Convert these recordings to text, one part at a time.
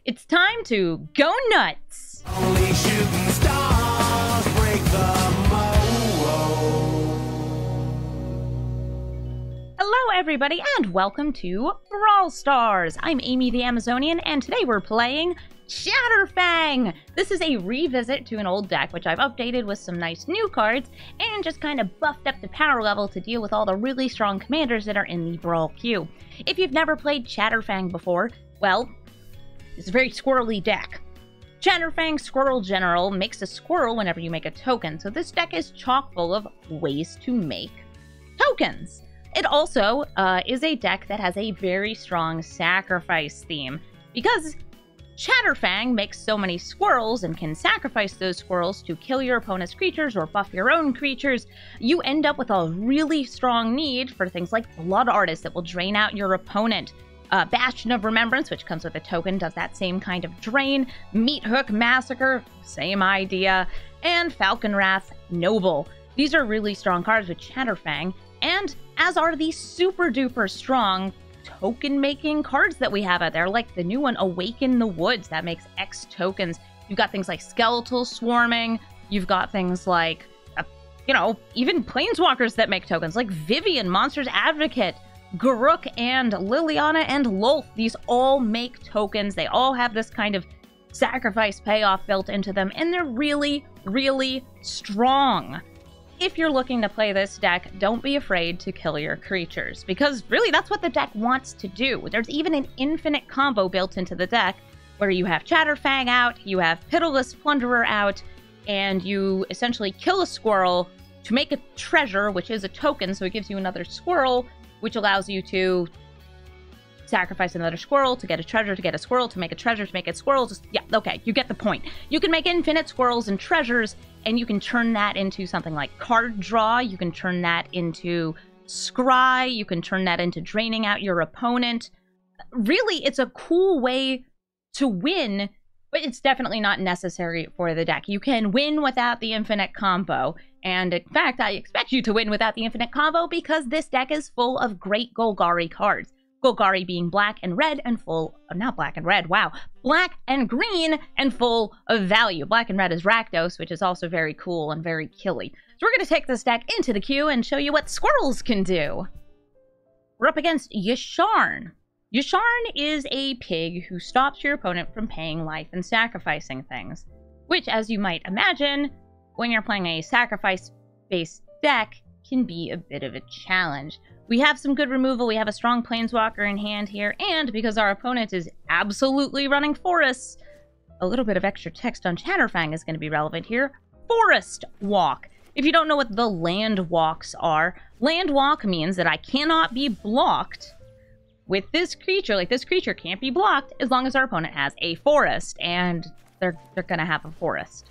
It's time to go nuts! Only shooting stars break the mold. Hello everybody and welcome to Brawl Stars! I'm Amy the Amazonian and today we're playing Chatterfang! This is a revisit to an old deck which I've updated with some nice new cards and just kind of buffed up the power level to deal with all the really strong commanders that are in the Brawl queue. If you've never played Chatterfang before, well, it's a very squirrely deck. Chatterfang Squirrel General makes a squirrel whenever you make a token, so this deck is chock full of ways to make tokens. It also is a deck that has a very strong sacrifice theme, because Chatterfang makes so many squirrels and can sacrifice those squirrels to kill your opponent's creatures or buff your own creatures. You end up with a really strong need for things like Blood Artist that will drain out your opponent. Bastion of Remembrance, which comes with a token, does that same kind of drain. Meat Hook Massacre, same idea. And Falcon Wrath Noble. These are really strong cards with Chatterfang, and as are these super duper strong token-making cards that we have out there, like the new one, Awaken the Woods, that makes X tokens. You've got things like Skeletal Swarming, you've got things like, even Planeswalkers that make tokens, like Vivien, Monsters Advocate, Garruk, and Liliana, and Lolth. These all make tokens. They all have this kind of sacrifice payoff built into them, and they're really, really strong. If you're looking to play this deck, don't be afraid to kill your creatures, because really that's what the deck wants to do. There's even an infinite combo built into the deck where you have Chatterfang out, you have Pitiless Plunderer out, and you essentially kill a squirrel to make a treasure, which is a token, so it gives you another squirrel, which allows you to sacrifice another squirrel to get a treasure, to get a squirrel, to make a treasure, to make a squirrel. Yeah, okay, you get the point. You can make infinite squirrels and treasures, and you can turn that into something like card draw. You can turn that into scry. You can turn that into draining out your opponent. Really, it's a cool way to win, but it's definitely not necessary for the deck. You can win without the infinite combo. And in fact, I expect you to win without the infinite combo because this deck is full of great Golgari cards. Golgari being black and red and full, not black and red, wow, black and green and full of value. Black and red is Rakdos, which is also very cool and very killy. So we're going to take this deck into the queue and show you what squirrels can do. We're up against Yasharn. Yasharn is a pig who stops your opponent from paying life and sacrificing things, which, as you might imagine, when you're playing a sacrifice-based deck, can be a bit of a challenge. We have some good removal, we have a strong Planeswalker in hand here, and because our opponent is absolutely running forests, a little bit of extra text on Chatterfang is going to be relevant here. Forest Walk. If you don't know what the land walks are, land walk means that I cannot be blocked with this creature. Like, this creature can't be blocked as long as our opponent has a forest, and they're going to have a forest.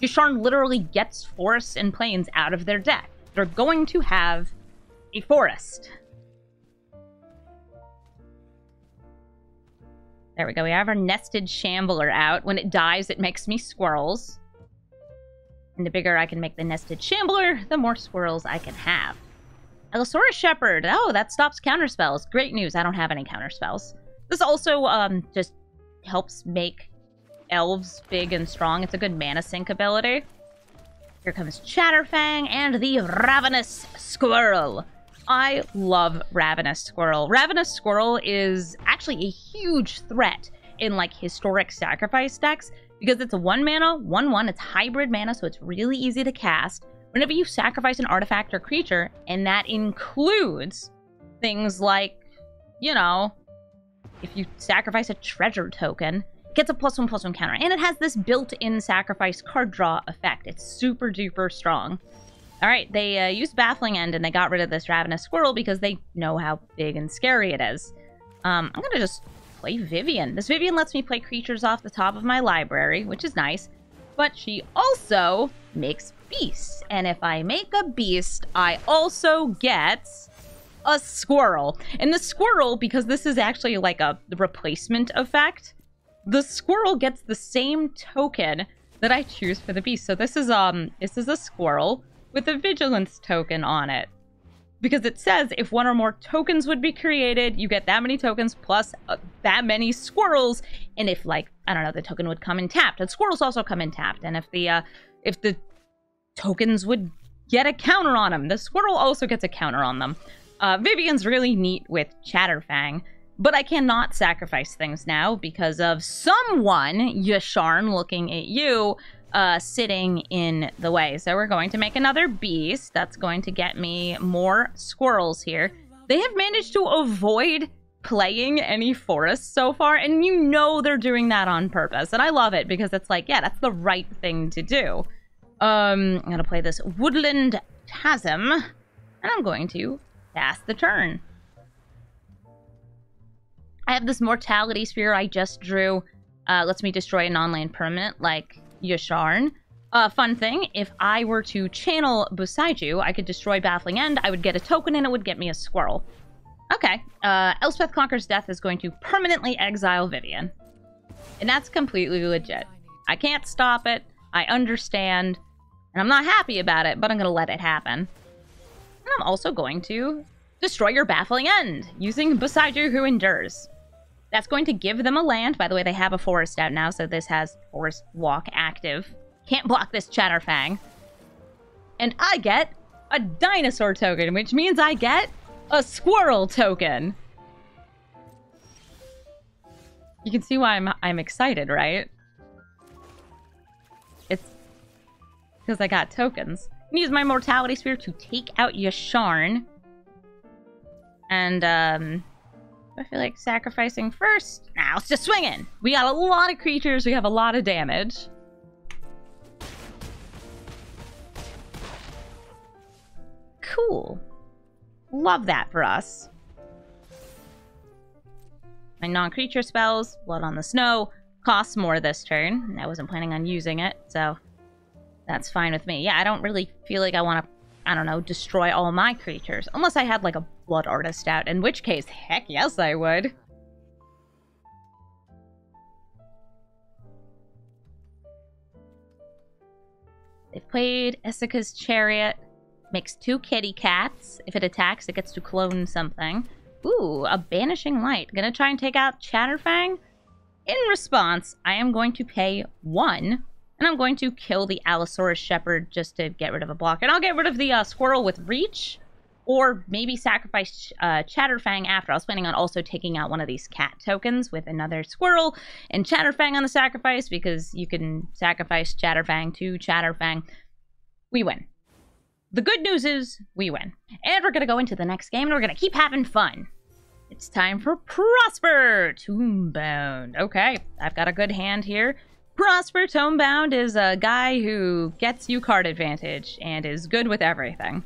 Yasharn literally gets forests and plains out of their deck. They're going to have a forest. There we go. We have our Nested Shambler out. When it dies, it makes me squirrels. And the bigger I can make the Nested Shambler, the more squirrels I can have. Allosaurus Shepherd. Oh, that stops counterspells. Great news. I don't have any counterspells. This also just helps make elves big and strong. It's a good mana sink ability. Here comes Chatterfang and the Ravenous Squirrel. I love Ravenous Squirrel. Ravenous Squirrel is actually a huge threat in, like, historic sacrifice decks because it's a 1-mana, 1/1. It's hybrid mana, so it's really easy to cast. Whenever you sacrifice an artifact or creature, and that includes things like, if you sacrifice a treasure token, it gets a +1/+1 counter. And it has this built-in sacrifice card draw effect. It's super duper strong. Alright, they used Baffling End and they got rid of this Ravenous Squirrel because they know how big and scary it is. I'm gonna just play Vivien. This Vivien lets me play creatures off the top of my library, which is nice. But she also makes beasts. And if I make a beast, I also get a squirrel. And the squirrel, because this is actually like a replacement effect, the squirrel gets the same token that I choose for the beast. So this is a squirrel with a vigilance token on it. Because it says if one or more tokens would be created, you get that many tokens plus that many squirrels. And if, like, I don't know, the token would come in tapped. And squirrels also come in tapped. And if the tokens would get a counter on them, the squirrel also gets a counter on them. Vivien's really neat with Chatterfang. But I cannot sacrifice things now because of someone, Yasharn, looking at you, sitting in the way. So we're going to make another beast. That's going to get me more squirrels here. They have managed to avoid playing any forests so far, and you know they're doing that on purpose. And I love it because it's like, yeah, that's the right thing to do. I'm going to play this Woodland Chasm, and I'm going to pass the turn. I have this Mortality Sphere I just drew. Lets me destroy a non-land permanent like Yasharn. Fun thing, if I were to channel Boseiju, I could destroy Baffling End, I would get a token, and it would get me a squirrel. Okay, Elspeth Conquers Death is going to permanently exile Vivien. And that's completely legit. I can't stop it, I understand, and I'm not happy about it, but I'm gonna let it happen. And I'm also going to destroy your Baffling End, using Boseiju Who Endures. That's going to give them a land. By the way, they have a forest out now, so this has Forest Walk active. Can't block this Chatterfang. And I get a dinosaur token, which means I get a squirrel token. You can see why I'm excited, right? It's because I got tokens. I'm gonna use my Mortality Sphere to take out Yasharn. And, I feel like sacrificing first. Now, let's just swing in. We got a lot of creatures. We have a lot of damage. Cool. Love that for us. My non-creature spells, Blood on the Snow, costs more this turn. I wasn't planning on using it, so that's fine with me. Yeah, I don't really feel like I want to, I don't know, destroy all my creatures. Unless I had, like, a Blood Artist out, in which case, heck yes, I would. They've played Esika's Chariot. Makes 2 kitty cats. If it attacks, it gets to clone something. Ooh, a Banishing Light. Gonna try and take out Chatterfang? In response, I am going to pay 1, and I'm going to kill the Allosaurus Shepherd just to get rid of a block. And I'll get rid of the Squirrel with Reach, or maybe sacrifice Chatterfang after. I was planning on also taking out one of these cat tokens with another Squirrel and Chatterfang on the sacrifice, because you can sacrifice Chatterfang to Chatterfang. We win. The good news is, we win. And we're going to go into the next game, and we're going to keep having fun. It's time for Prosper Tomebound. Okay, I've got a good hand here. Prosper Tomebound is a guy who gets you card advantage and is good with everything.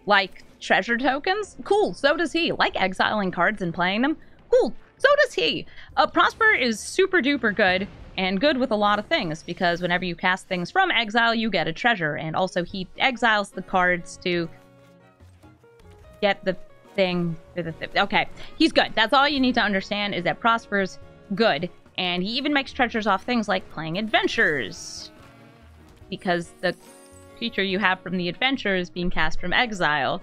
Like treasure tokens? Cool, so does he. Like exiling cards and playing them? Cool, so does he. Prosper is super duper good, and good with a lot of things, because whenever you cast things from exile, you get a treasure, and also he exiles the cards to get the thing. Okay, he's good. That's all you need to understand, is that Prosper's good, and he even makes treasures off things like playing adventures, because the creature you have from the adventure is being cast from exile.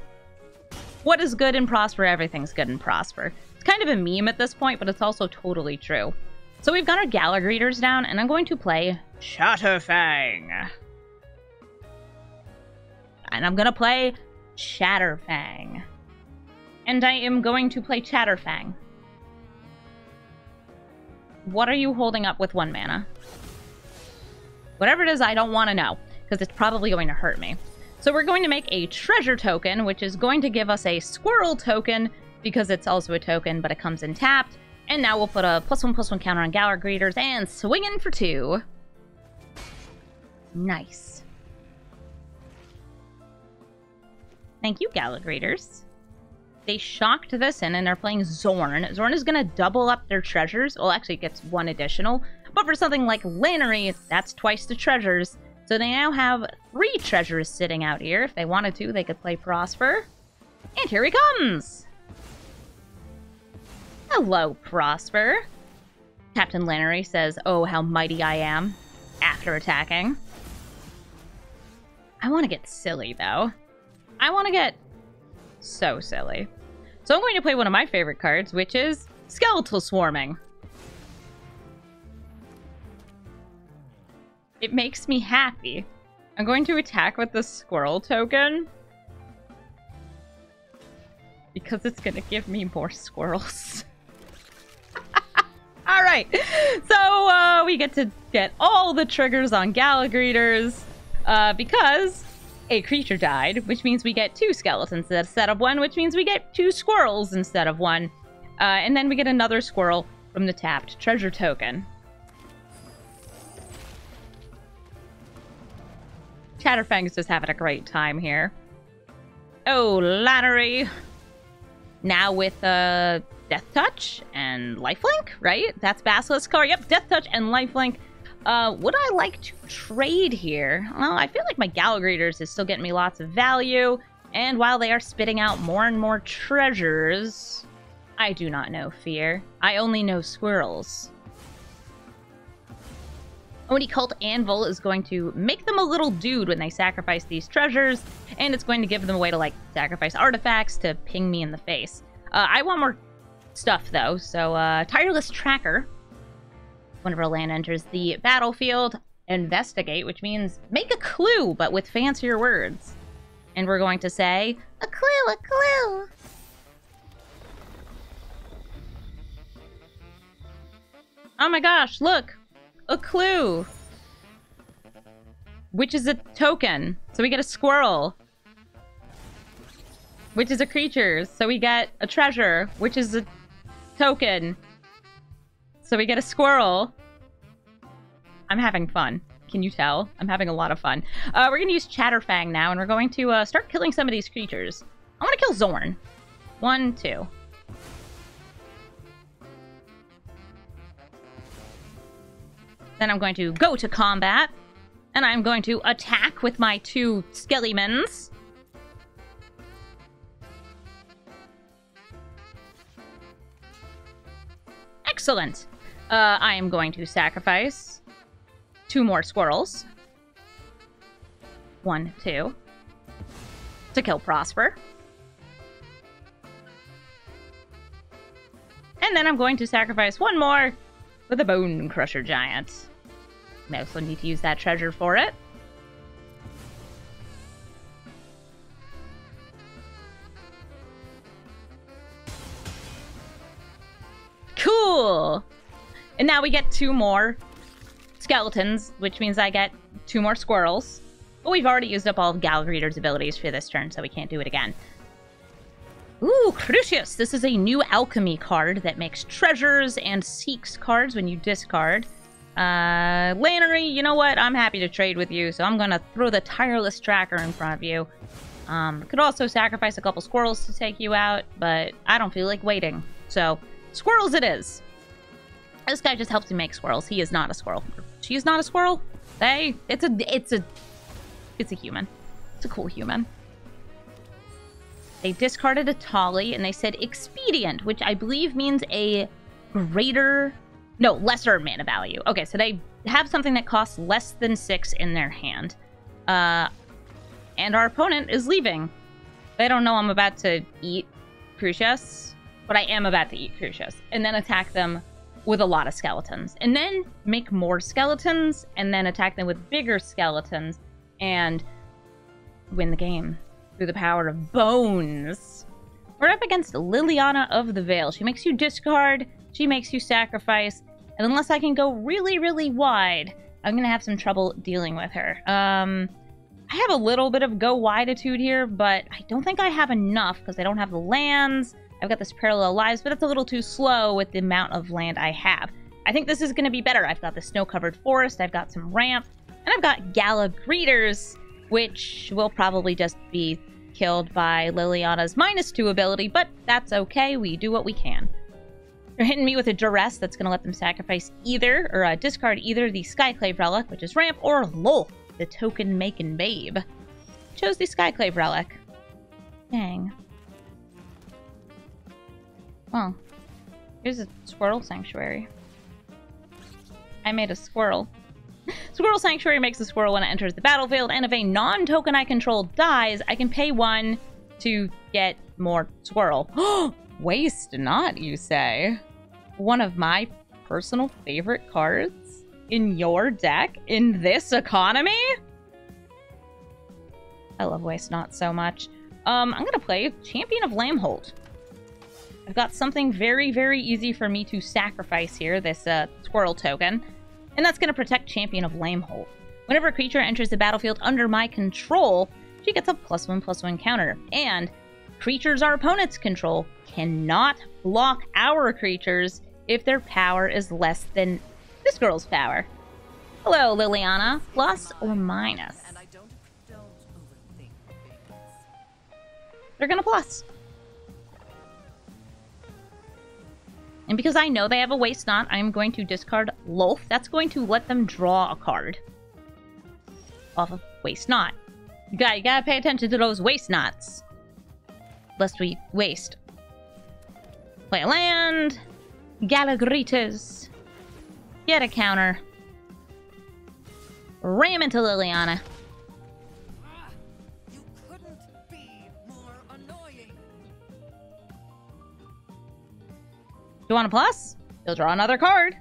What is good in Prosper? Everything's good in Prosper. It's kind of a meme at this point, but it's also totally true. So we've got our Gala Greeters down, and I'm going to play Chatterfang. And I'm going to play Chatterfang. And I am going to play Chatterfang. What are you holding up with 1 mana? Whatever it is, I don't want to know, because it's probably going to hurt me. So we're going to make a treasure token, which is going to give us a squirrel token, because it's also a token, but it comes in tapped. And now we'll put a +1/+1 counter on Gala Greeters and swing in for 2. Nice. Thank you, Gala Greeters. They shocked this in, and they're playing Zorn. Zorn is going to double up their treasures. Well, actually, it gets 1 additional. But for something like Lannery, that's twice the treasures. So they now have 3 treasures sitting out here. If they wanted to, they could play Prosper. And here he comes! Hello, Prosper. Captain Lannery says, "Oh, how mighty I am," after attacking. I want to get silly, though. I want to get So silly. So I'm going to play one of my favorite cards, which is Skeletal Swarming. It makes me happy. I'm going to attack with the Squirrel token. Because it's going to give me more squirrels. Alright, so we get to get all the triggers on Galagreeters. Because a creature died, which means we get 2 skeletons instead of 1, which means we get 2 squirrels instead of 1. And then we get another squirrel from the tapped treasure token. Chatterfang is just having a great time here. Oh, Lannery. Now with Death Touch and Lifelink, right? That's Basilisk card. Yep, Death Touch and Lifelink. Would I like to trade here? Well, I feel like my Galagreeters is still getting me lots of value. And while they are spitting out more and more treasures, I do not know fear. I only know squirrels. Oni Cult Anvil is going to make them a little dude when they sacrifice these treasures, and it's going to give them a way to, like, sacrifice artifacts to ping me in the face. I want more stuff, though, so Tireless Tracker. Whenever a land enters the battlefield, investigate, which means make a clue, but with fancier words. And we're going to say, a clue, a clue. Oh my gosh, look. A clue. Which is a token. So we get a squirrel. Which is a creature. So we get a treasure, which is a token. So we get a squirrel. I'm having fun. Can you tell? I'm having a lot of fun. We're going to use Chatterfang now, and we're going to start killing some of these creatures. I want to kill Zorn. 1, 2. Then I'm going to go to combat, and I'm going to attack with my 2 Skellimans. Excellent. I am going to sacrifice 2 more squirrels. 1, 2. To kill Prosper. And then I'm going to sacrifice 1 more with a Bone Crusher Giant. I also need to use that treasure for it. Cool! And now we get 2 more skeletons, which means I get 2 more squirrels. But we've already used up all of Galagreeter's abilities for this turn, so we can't do it again. Ooh, Crucius! This is a new alchemy card that makes treasures and seeks cards when you discard. Lannery, you know what? I'm happy to trade with you, so I'm gonna throw the Tireless Tracker in front of you. Could also sacrifice a couple squirrels to take you out, but I don't feel like waiting. So, squirrels it is. This guy just helps me make squirrels. He is not a squirrel. She is not a squirrel. It's a human. It's a cool human. They discarded a Tolly, and they said Expedient, which I believe means a lesser mana value. Okay, so they have something that costs less than 6 in their hand. And our opponent is leaving. They don't know I'm about to eat Crucius, but I am about to eat Crucius. And then attack them with a lot of skeletons. And then make more skeletons, and then attack them with bigger skeletons, and win the game. Through the power of bones. We're up against Liliana of the Veil. She makes you discard, she makes you sacrifice, and unless I can go really, really wide, I'm going to have some trouble dealing with her. I have a little bit of go wide-itude here, but I don't think I have enough because I don't have the lands. I've got this Parallel Lives, but it's a little too slow with the amount of land I have. I think this is going to be better. I've got the snow-covered forest, I've got some ramp, and I've got Galagreeters, which will probably just be killed by Liliana's -2 ability, but that's okay. We do what we can. They're hitting me with a Duress that's going to let them sacrifice either, or discard either the Skyclave Relic, which is ramp, or Lolth, the token-making babe. Chose the Skyclave Relic. Dang. Well, here's a Squirrel Sanctuary. I made a squirrel. Squirrel Sanctuary makes a squirrel when it enters the battlefield, and if a non-token I control dies, I can pay 1 to get more squirrel. Waste not, you say? One of my personal favorite cards in your deck in this economy? I love Waste Not so much. I'm gonna play Champion of Llanowar. I've got something very, very easy for me to sacrifice here, this squirrel token, and that's gonna protect Champion of Llanowar. Whenever a creature enters the battlefield under my control, she gets a +1/+1 counter, and creatures our opponents control cannot block our creatures if their power is less than this girl's power. Hello, Liliana. Plus or minus? They're gonna plus. And because I know they have a Waste Not, I'm going to discard Lolth. That's going to let them draw a card off of Waste Not. You gotta pay attention to those Waste Nots, lest we waste. Play a land. Galagritas. Get a counter. Ram into Liliana. You couldn't be more annoying. You want a plus? You'll draw another card.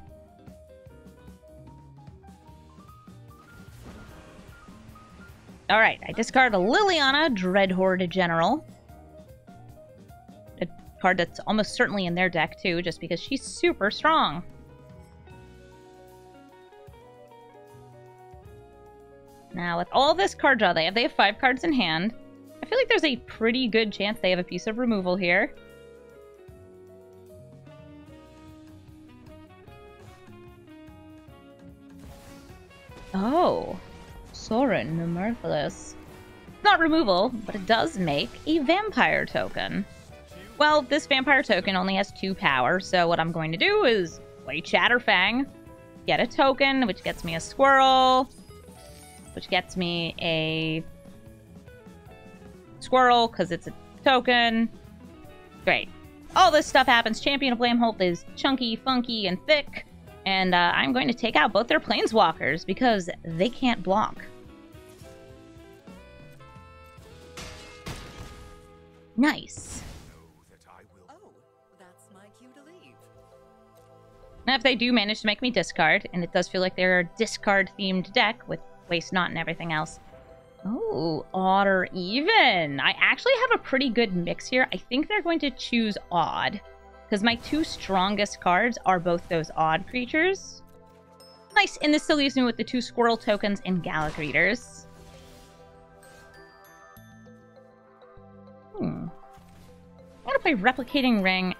Alright, I discard a Liliana, Dreadhorde General. A card that's almost certainly in their deck too, just because she's super strong. Now, with all this card draw they have 5 cards in hand. I feel like there's a pretty good chance they have a piece of removal here. Oh. Soren, the Merciless. It's not removal, but it does make a vampire token. Well, this vampire token only has 2 power, so what I'm going to do is play Chatterfang, get a token, which gets me a squirrel, which gets me a squirrel, because it's a token. Great. All this stuff happens. Champion of Llanowar is chunky, funky, and thick, and I'm going to take out both their planeswalkers, because they can't block. Nice. Oh, that's my cue to leave. Now, if they do manage to make me discard, and it does feel like they're a discard-themed deck with Waste Not and everything else. Oh, odd or even. I actually have a pretty good mix here. I think they're going to choose odd, because my 2 strongest cards are both those odd creatures. Nice, and this still leaves me with the 2 squirrel tokens and Galagreeters. I'm gonna play Replicating Ring,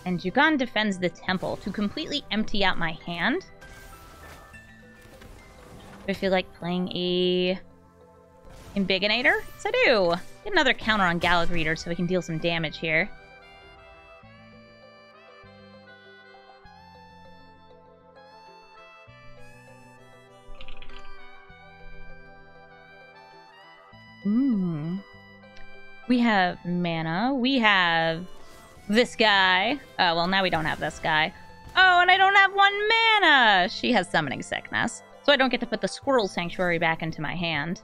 and Jugon defends the temple to completely empty out my hand. Do I feel like playing a Embiggenator? Yes, I do. Get another counter on Galagreeter so we can deal some damage here. We have mana. We have this guy. Oh, well, now we don't have this guy. Oh, and I don't have 1 mana! She has Summoning Sickness, so I don't get to put the Squirrel Sanctuary back into my hand.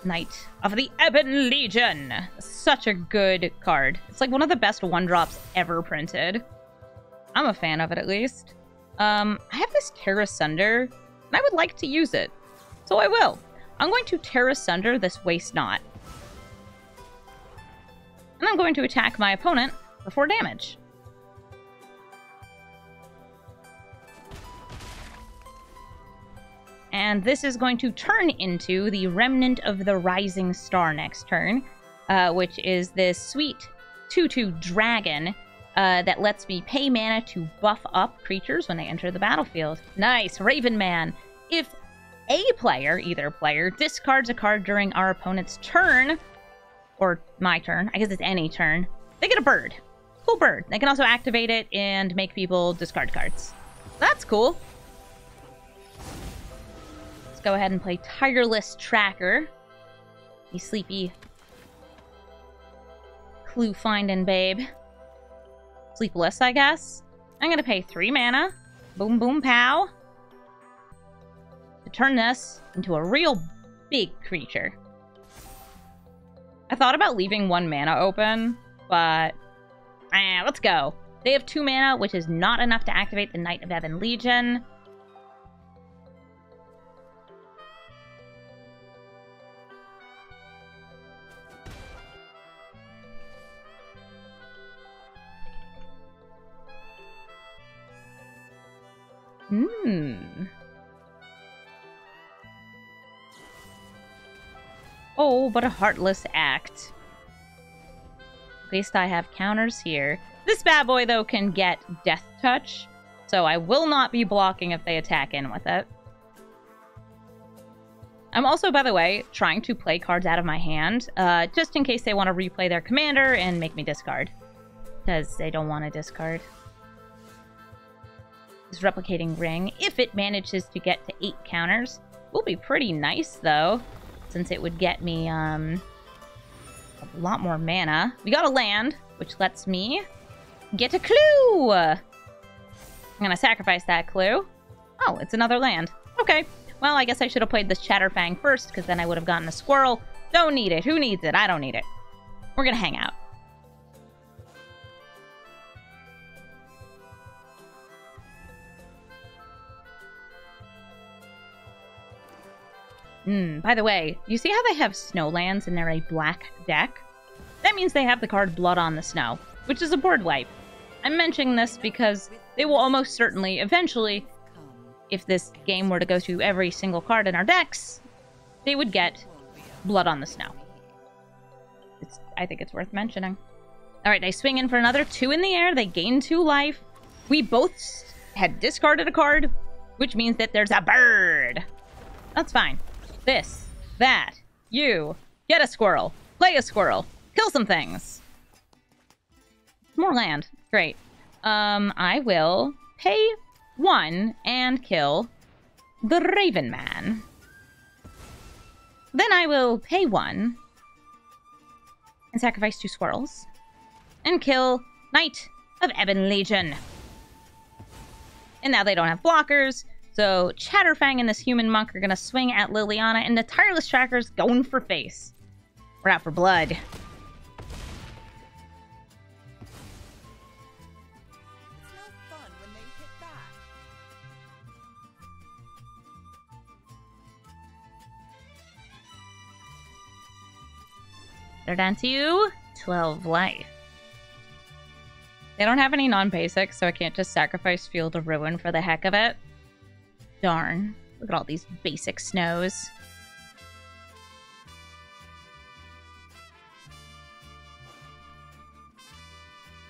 Knight of the Ebon Legion. Such a good card. It's like one of the best 1-drops ever printed. I'm a fan of it, at least. I have this Terra Sunder, and I would like to use it. So I will. I'm going to Terra Sunder this Waste Not. And I'm going to attack my opponent for 4 damage. And this is going to turn into the Remnant of the Rising Star next turn, which is this sweet 2/2 dragon that lets me pay mana to buff up creatures when they enter the battlefield. Nice! Raven Man! If a player, either player, discards a card during our opponent's turn, or my turn, I guess it's any turn, they get a bird. Cool bird. They can also activate it and make people discard cards. That's cool. Go ahead and play Tireless Tracker. You sleepy clue finding babe. Sleepless, I guess. I'm gonna pay 3 mana. Boom, boom, pow. to turn this into a real big creature. I thought about leaving 1 mana open, but let's go. They have 2 mana, which is not enough to activate the Knight of Ebon Legion. Oh, but a heartless act. At least I have counters here. This bad boy, though, can get Death Touch, so I will not be blocking if they attack in with it. I'm also, by the way, trying to play cards out of my hand, just in case they want to replay their commander and make me discard. Because they don't want to discard. This Replicating Ring, if it manages to get to 8 counters, will be pretty nice, though, since it would get me a lot more mana. We got a land, which lets me get a clue! I'm gonna sacrifice that clue. Oh, it's another land. Okay, well, I guess I should have played this Chatterfang first, because then I would have gotten a squirrel. Don't need it. Who needs it? I don't need it. We're gonna hang out. By the way, you see how they have snowlands and they're a black deck? That means they have the card Blood on the Snow, which is a board wipe. I'm mentioning this because they will almost certainly, eventually, if this game were to go through every single card in our decks, they would get Blood on the Snow. I think it's worth mentioning. Alright, they swing in for another 2 in the air. They gain 2 life. We both had discarded a card, which means that there's a bird. That's fine. This, that, you, get a squirrel, play a squirrel, kill some things. More land. Great. I will pay 1 and kill the Raven Man. Then I will pay 1 and sacrifice 2 squirrels and kill Knight of Ebon Legion. And now they don't have blockers, so Chatterfang and this human monk are going to swing at Liliana, and the Tireless Tracker's going for face. We're out for blood. It's no fun when they hit back. They're down to 12 life. They don't have any non-basics, so I can't just sacrifice Field of Ruin for the heck of it. Darn. Look at all these basic snows.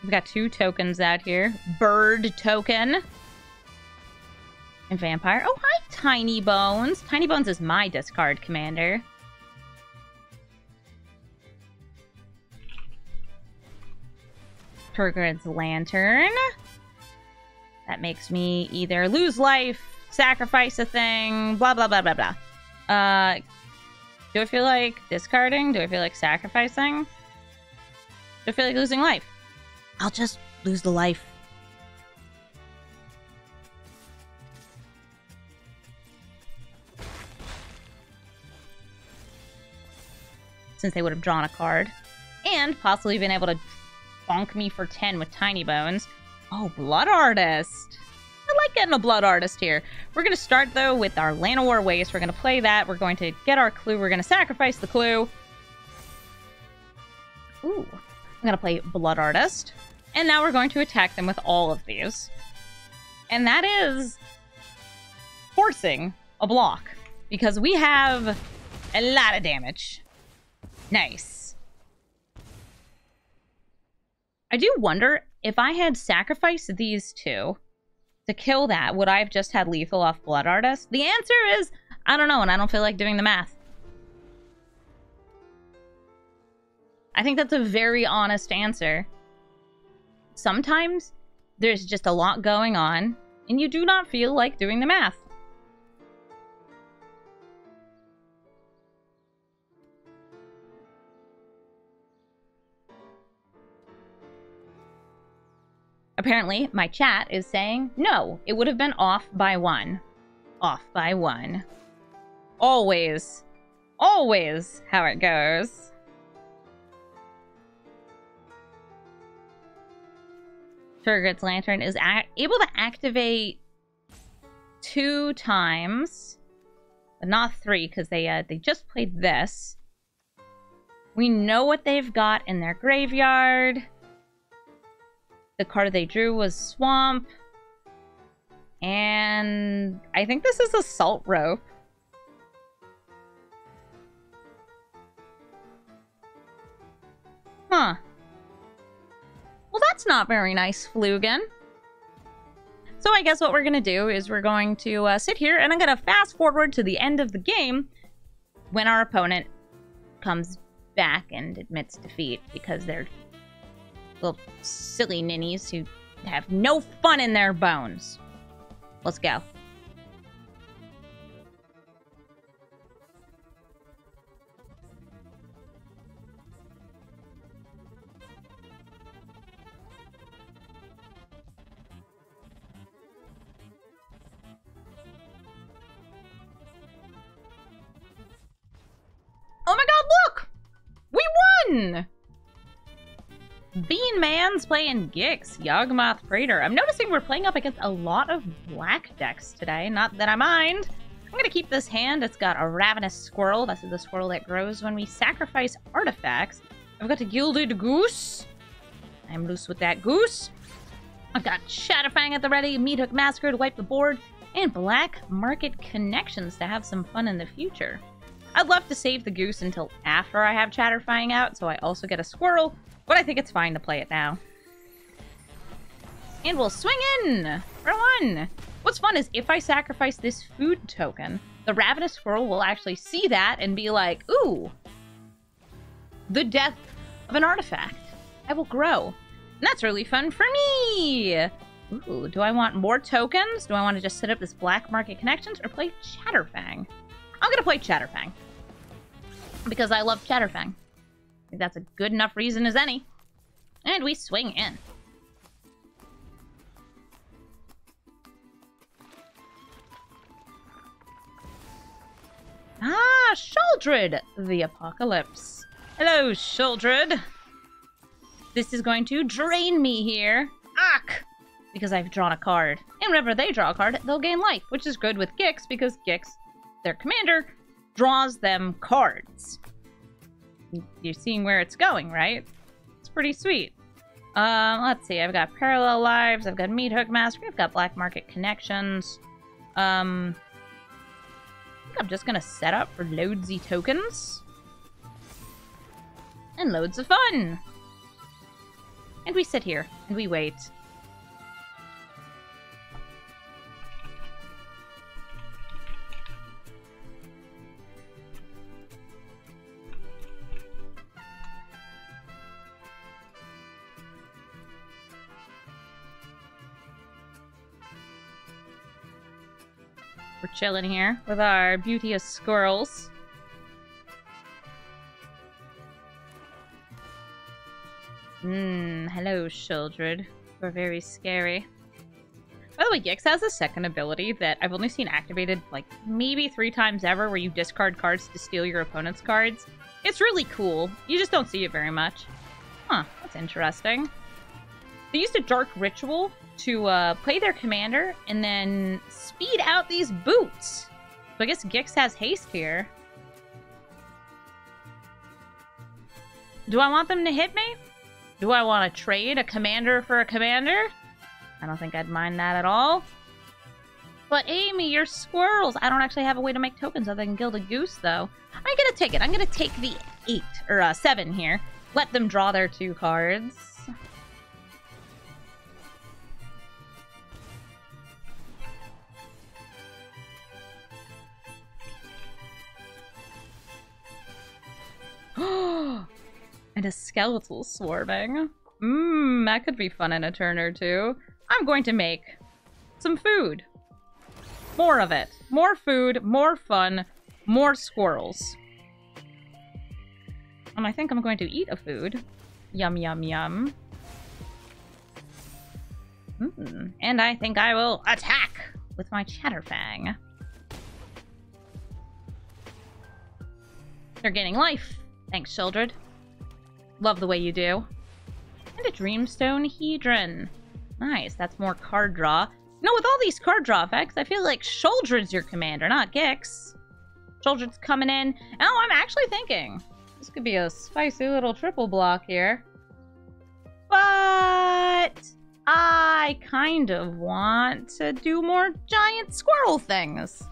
We've got 2 tokens out here. Bird token. And Vampire. Oh, hi, Tiny Bones. Tiny Bones is my discard commander. Turgid's Lantern. That makes me either lose life, sacrifice a thing, blah, blah, blah, blah, blah. Do I feel like discarding? Do I feel like sacrificing? Do I feel like losing life? I'll just lose the life. Since they would have drawn a card. And possibly been able to bonk me for 10 with Tiny Bones. Oh, Blood Artist. I like getting a Blood Artist here. We're going to start, though, with our Llanowar Waste. We're going to play that. We're going to get our clue. We're going to sacrifice the clue. Ooh. I'm going to play Blood Artist. And now we're going to attack them with all of these. And that is forcing a block. Because we have a lot of damage. Nice. I do wonder, if I had sacrificed these 2 to kill that, would I have just had lethal off Blood Artist? The answer is, I don't know, and I don't feel like doing the math. I think that's a very honest answer. Sometimes there's just a lot going on, and you do not feel like doing the math. Apparently, my chat is saying, no, it would have been off by 1. Off by 1. Always. Always how it goes. Turgid's Lantern is able to activate 2 times, but not 3 because they just played this. We know what they've got in their graveyard. The card they drew was Swamp. And I think this is Assault Rope. Huh. Well, that's not very nice, Flugan. So I guess what we're going to do is we're going to sit here, and I'm going to fast forward to the end of the game when our opponent comes back and admits defeat, because they're little silly ninnies who have no fun in their bones. Let's go. Oh my god, look! We won! Bean Man's playing Gix, Yawgmoth Praetor. I'm noticing we're playing up against a lot of black decks today. Not that I mind. I'm going to keep this hand. It's got a Ravenous Squirrel. This is the squirrel that grows when we sacrifice artifacts. I've got a Gilded Goose. I'm loose with that goose. I've got Chatterfang at the ready, Meathook Massacre to wipe the board, and Black Market Connections to have some fun in the future. I'd love to save the goose until after I have Chatterfang out, so I also get a squirrel, but I think it's fine to play it now. And we'll swing in for 1. What's fun is if I sacrifice this food token, the Ravenous Squirrel will actually see that and be like, ooh, the death of an artifact. I will grow. And that's really fun for me. Ooh, do I want more tokens? Do I want to just set up this Black Market Connections or play Chatterfang? I'm going to play Chatterfang because I love Chatterfang. I think that's a good enough reason as any. And we swing in. Ah, Sheoldred, the Apocalypse. Hello, Sheoldred. This is going to drain me here. Ack! Because I've drawn a card. And whenever they draw a card, they'll gain life, which is good with Gix because Gix, their commander, draws them cards. You're seeing where it's going, right? It's pretty sweet. Let's see. I've got Parallel Lives. I've got Meathook Massacre. I've got Black Market Connections. I think I'm just gonna set up for loadsy tokens. And loads of fun. And we sit here, and we wait. We're chilling here with our beauteous squirrels. Hello, Sheoldred. You're very scary. By the way, Gix has a second ability that I've only seen activated like maybe 3 times ever, where you discard cards to steal your opponent's cards. It's really cool. You just don't see it very much. Huh, that's interesting. They used a Dark Ritual to play their commander and then speed out these boots. So I guess Gix has haste here. Do I want them to hit me? Do I want to trade a commander for a commander? I don't think I'd mind that at all. But Amy, you're squirrels. I don't actually have a way to make tokens other than Gilded Goose, though. I'm gonna take it. I'm gonna take the 8 or 7 here. Let them draw their 2 cards. And a skeletal swarming. That could be fun in a turn or 2. I'm going to make some food. More of it. More food, more fun, more squirrels. And I think I'm going to eat a food. Yum, yum, yum. And I think I will attack with my Chatterfang. They're gaining life. Thanks, Sheoldred. Love the way you do. And a Dreamstone Hedron. Nice, that's more card draw. You know, with all these card draw effects, I feel like Sheoldred's your commander, not Gix. Sheoldred's coming in. Oh, I'm actually thinking this could be a spicy little triple block here. But I kind of want to do more giant squirrel things.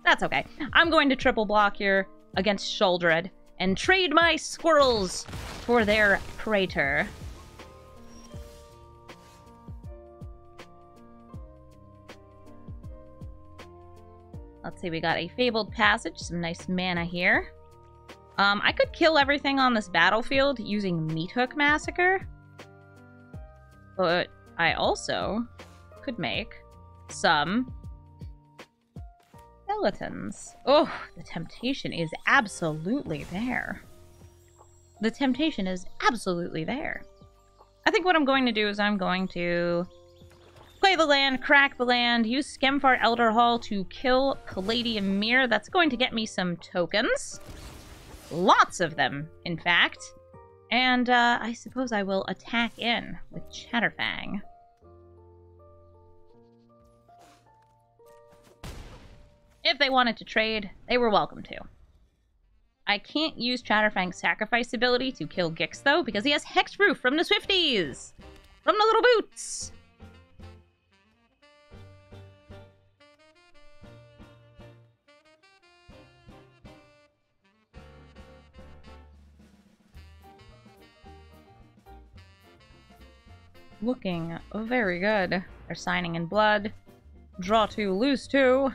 That's okay. I'm going to triple block here against Sheoldred and trade my squirrels for their Praetor. Let's see, we got a Fabled Passage, some nice mana here. I could kill everything on this battlefield using Meathook Massacre. But I also could make some skeletons. Oh, the temptation is absolutely there. The temptation is absolutely there. I think what I'm going to do is I'm going to play the land, crack the land, use Skemfar Elder Hall to kill Palladium Mirror. That's going to get me some tokens. Lots of them, in fact. And I suppose I will attack in with Chatterfang. If they wanted to trade, they were welcome to. I can't use Chatterfang's sacrifice ability to kill Gix, though, because he has Hexproof from the Swifties! From the Little Boots! Looking very good. They're signing in blood. Draw 2, lose 2.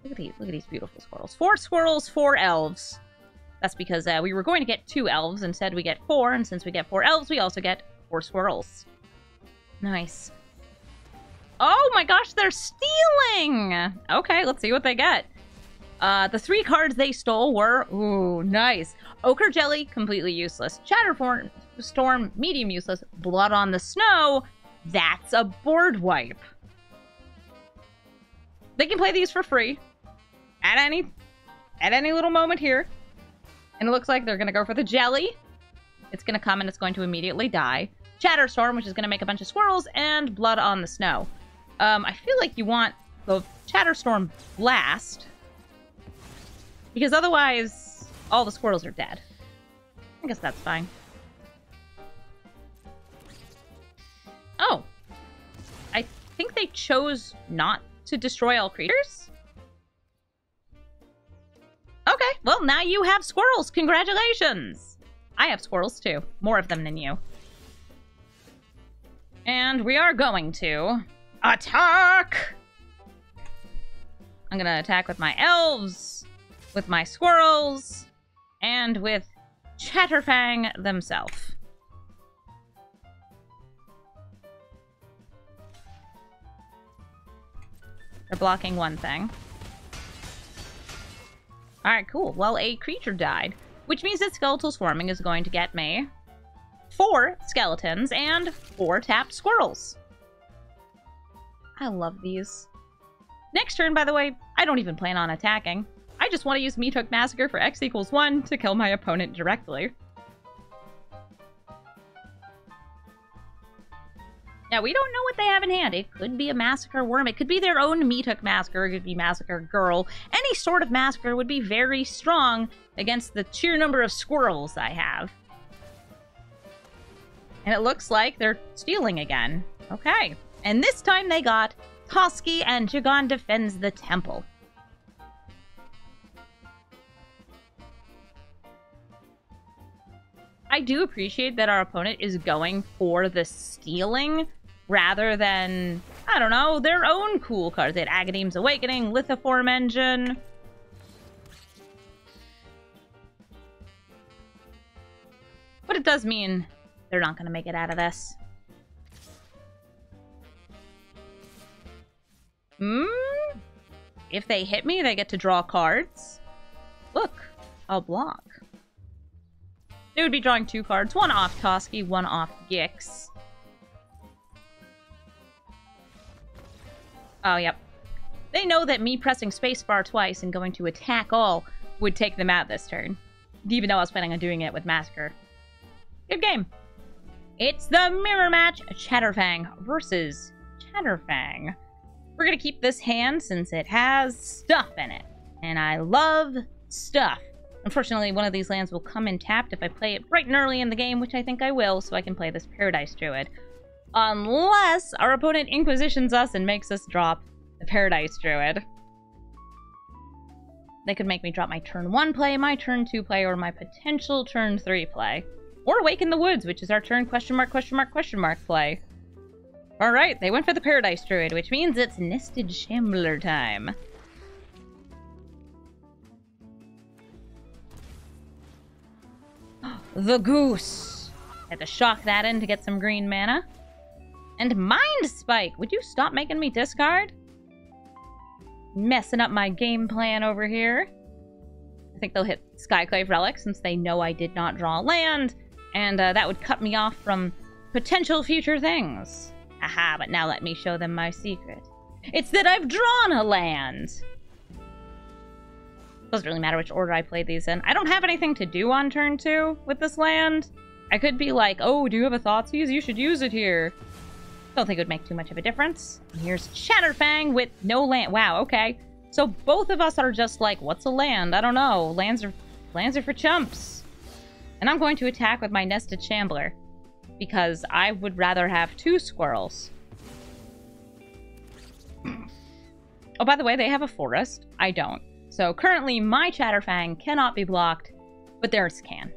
Look at these beautiful squirrels. 4 squirrels, 4 elves. That's because we were going to get 2 elves. Instead, we get 4. And since we get 4 elves, we also get 4 squirrels. Nice. Oh my gosh, they're stealing! Okay, let's see what they get. The 3 cards they stole were... Ooh, nice. Ochre Jelly, completely useless. Chatterstorm, medium useless. Blood on the Snow, that's a board wipe. They can play these for free at any little moment here. And it looks like they're going to go for the jelly. It's going to come and it's going to immediately die. Chatterstorm, which is going to make a bunch of squirrels, and Blood on the Snow. I feel like you want the Chatterstorm last, because otherwise all the squirrels are dead. I guess that's fine. Oh. I think they chose not to destroy all creatures? Okay, well, now you have squirrels. Congratulations! I have squirrels, too. More of them than you. And we are going to attack! I'm gonna attack with my elves, with my squirrels, and with Chatterfang themselves. They're blocking one thing. Alright, cool. Well, a creature died, which means that Skeletal Swarming is going to get me 4 skeletons and 4 tapped squirrels. I love these. Next turn, by the way, I don't even plan on attacking. I just want to use Meathook Massacre for X = 1 to kill my opponent directly. Now, we don't know what they have in hand. It could be a Massacre Worm. It could be their own Meathook Massacre. It could be Massacre Girl. Any sort of Massacre would be very strong against the sheer number of squirrels I have. And it looks like they're stealing again. Okay. And this time they got Toski and Jagon Defends the Temple. I do appreciate that our opponent is going for the stealing rather than, I don't know, their own cool cards. They had Agadeem's Awakening, Lithoform Engine. But it does mean they're not going to make it out of this. If they hit me, they get to draw cards. Look, I'll block. They would be drawing 2 cards, one off Toski, one off Gix. Oh, yep. They know that me pressing spacebar twice and going to attack all would take them out this turn. Even though I was planning on doing it with Massacre. Good game. It's the mirror match, Chatterfang versus Chatterfang. We're going to keep this hand since it has stuff in it. And I love stuff. Unfortunately, one of these lands will come in tapped if I play it bright and early in the game, which I think I will, so I can play this Paradise Druid. Unless our opponent Inquisitions us and makes us drop the Paradise Druid. They could make me drop my turn 1 play, my turn 2 play, or my potential turn 3 play. Or Awaken the Woods, which is our turn question mark play. Alright, they went for the Paradise Druid, which means it's Nested Shambler time. The Goose! Had to shock that in to get some green mana. And Mind Spike! Would you stop making me discard? Messing up my game plan over here. I think they'll hit Skyclave Relic since they know I did not draw a land. And that would cut me off from potential future things. Aha, but now let me show them my secret. It's that I've drawn a land! Doesn't really matter which order I play these in. I don't have anything to do on turn 2 with this land. I could be like, oh, do you have a Thoughtseize? You should use it here. Don't think it would make too much of a difference. And here's Chatterfang with no land. Wow, okay. So both of us are just like, what's a land? I don't know. Lands are for chumps. And I'm going to attack with my Nested Shambler. Because I would rather have 2 squirrels. Oh, by the way, they have a forest. I don't. So currently, my Chatterfang cannot be blocked, but theirs can.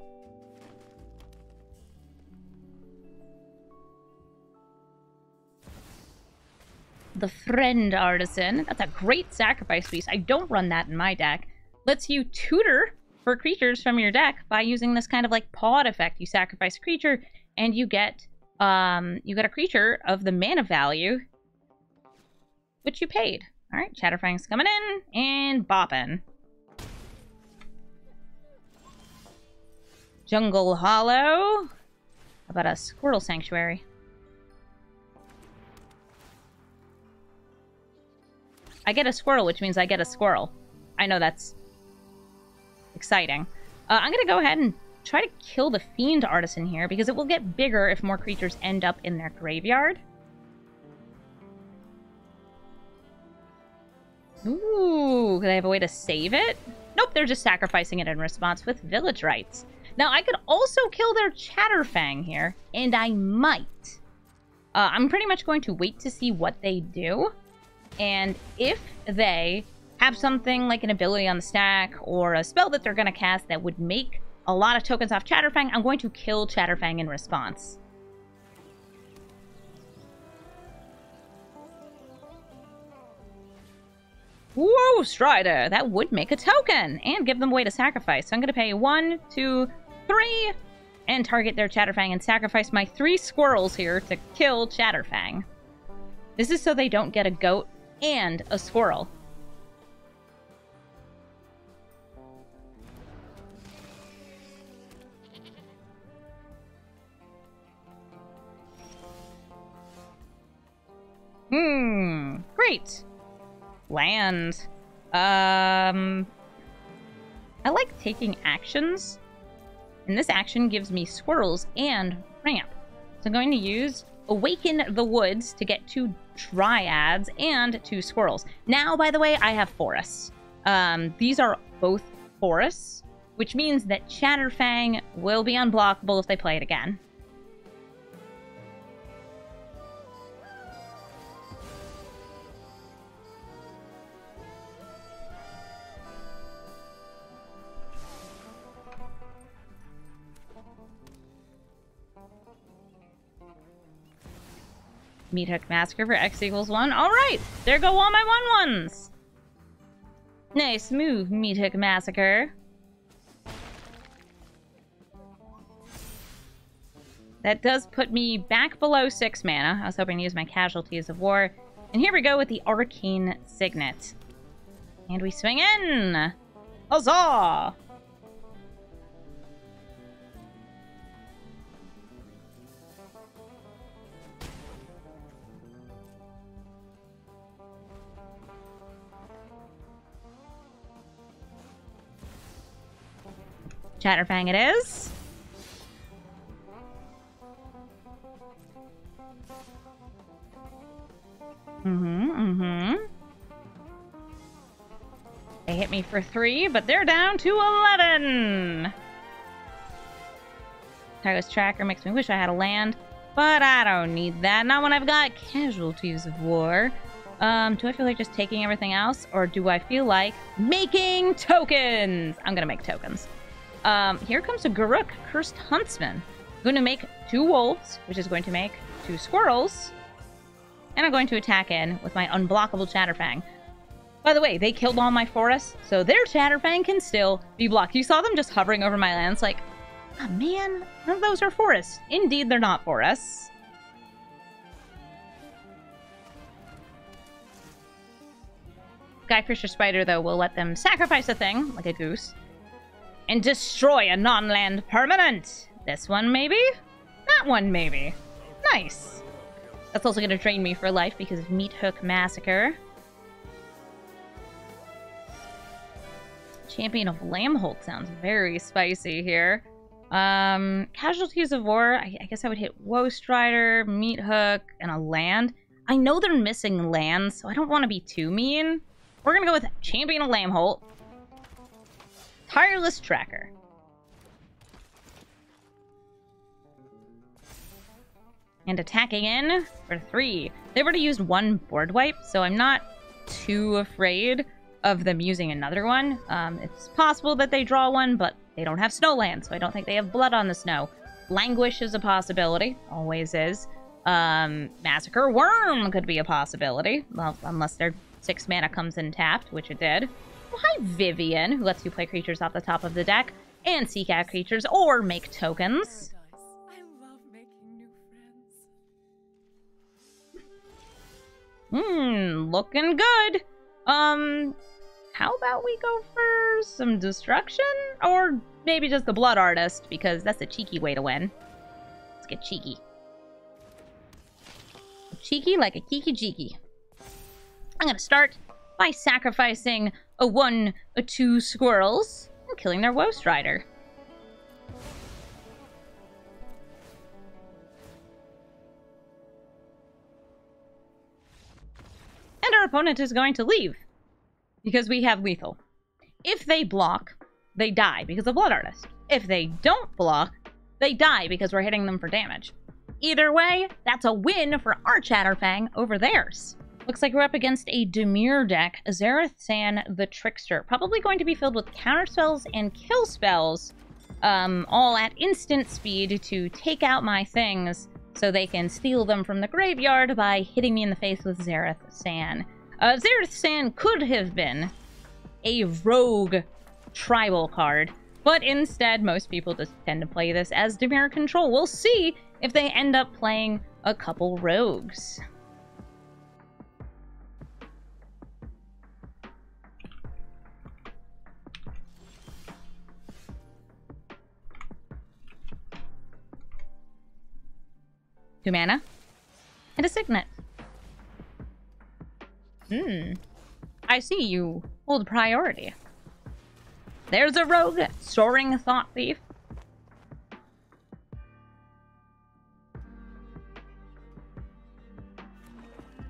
The Friend Artisan. That's a great sacrifice piece. I don't run that in my deck. Lets you tutor for creatures from your deck by using this kind of like pod effect. You sacrifice a creature, and you get a creature of the mana value, which you paid. All right, Chatterfang's coming in and bopping. Jungle Hollow. How about a Squirrel Sanctuary? I get a squirrel, which means I get a squirrel. I know that's exciting. I'm going to go ahead and try to kill the Fiend Artisan here, because it will get bigger if more creatures end up in their graveyard. Ooh, do they have a way to save it? Nope, they're just sacrificing it in response with Village Rites. Now, I could also kill their Chatterfang here, and I might. I'm pretty much going to wait to see what they do. And if they have something like an ability on the stack or a spell that they're going to cast that would make a lot of tokens off Chatterfang, I'm going to kill Chatterfang in response. Woe Strider! That would make a token and give them a way to sacrifice. So I'm going to pay 1, 2, 3 and target their Chatterfang and sacrifice my 3 squirrels here to kill Chatterfang. This is so they don't get a goat and a squirrel. Great. Land. I like taking actions. And this action gives me squirrels and ramp. So I'm going to use Awaken the Woods to get 2 dryads and 2 squirrels. Now, by the way, I have forests. These are both forests, which means that Chatterfang will be unblockable if they play it again. Meat Hook Massacre for X equals 1. Alright! There go all my 1/1s! Nice move, Meat Hook Massacre. That does put me back below 6 mana. I was hoping to use my Casualties of War. And here we go with the Arcane Signet. And we swing in! Huzzah! Chatterfang it is. They hit me for 3, but they're down to 11! Tireless Tracker makes me wish I had a land, but I don't need that. Not when I've got Casualties of War. Do I feel like just taking everything else, or do I feel like making tokens? I'm gonna make tokens. Here comes a Garruk, Cursed Huntsman. I'm going to make 2 wolves, which is going to make 2 squirrels. And I'm going to attack in with my unblockable Chatterfang. By the way, they killed all my forests, so their Chatterfang can still be blocked. You saw them just hovering over my lands like, oh man, none of those are forests. Indeed, they're not forests. Skyfisher Spider, though, will let them sacrifice a thing, like a goose, and destroy a non-land permanent. This one, maybe? That one, maybe. Nice. That's also going to drain me for life because of Meat Hook Massacre. Champion of Lambholt sounds very spicy here. Casualties of War, I guess I would hit Woe Strider, Meat Hook, and a land. I know they're missing lands, so I don't want to be too mean. We're going to go with Champion of Lambholt. Tireless Tracker. And attacking in for 3. They've already used 1 board wipe, so I'm not too afraid of them using another one. It's possible that they draw 1, but they don't have Snowland, so I don't think they have Blood on the Snow. Languish is a possibility. Always is. Massacre Worm could be a possibility. Well, unless their 6 mana comes in tapped, which it did. Well, hi, Vivien, who lets you play creatures off the top of the deck, and seek out creatures or make tokens. I love making new friends. Looking good. How about we go for some destruction? Or maybe just the Blood Artist, because that's a cheeky way to win. Let's get cheeky. Cheeky like a kiki jiki. I'm gonna start by sacrificing a 1, a 2 squirrels and killing their Woe Strider. And our opponent is going to leave because we have lethal. If they block, they die because of Blood Artist. If they don't block, they die because we're hitting them for damage. Either way, that's a win for our Chatterfang over theirs. Looks like we're up against a Dimir deck, San the Trickster. Probably going to be filled with counterspells and kill spells, all at instant speed to take out my things so they can steal them from the graveyard by hitting me in the face with San. San could have been a rogue tribal card, but instead most people just tend to play this as Dimir control. We'll see if they end up playing a couple rogues. Two mana and a Signet. I see you hold priority. There's a rogue, Soaring Thought Thief.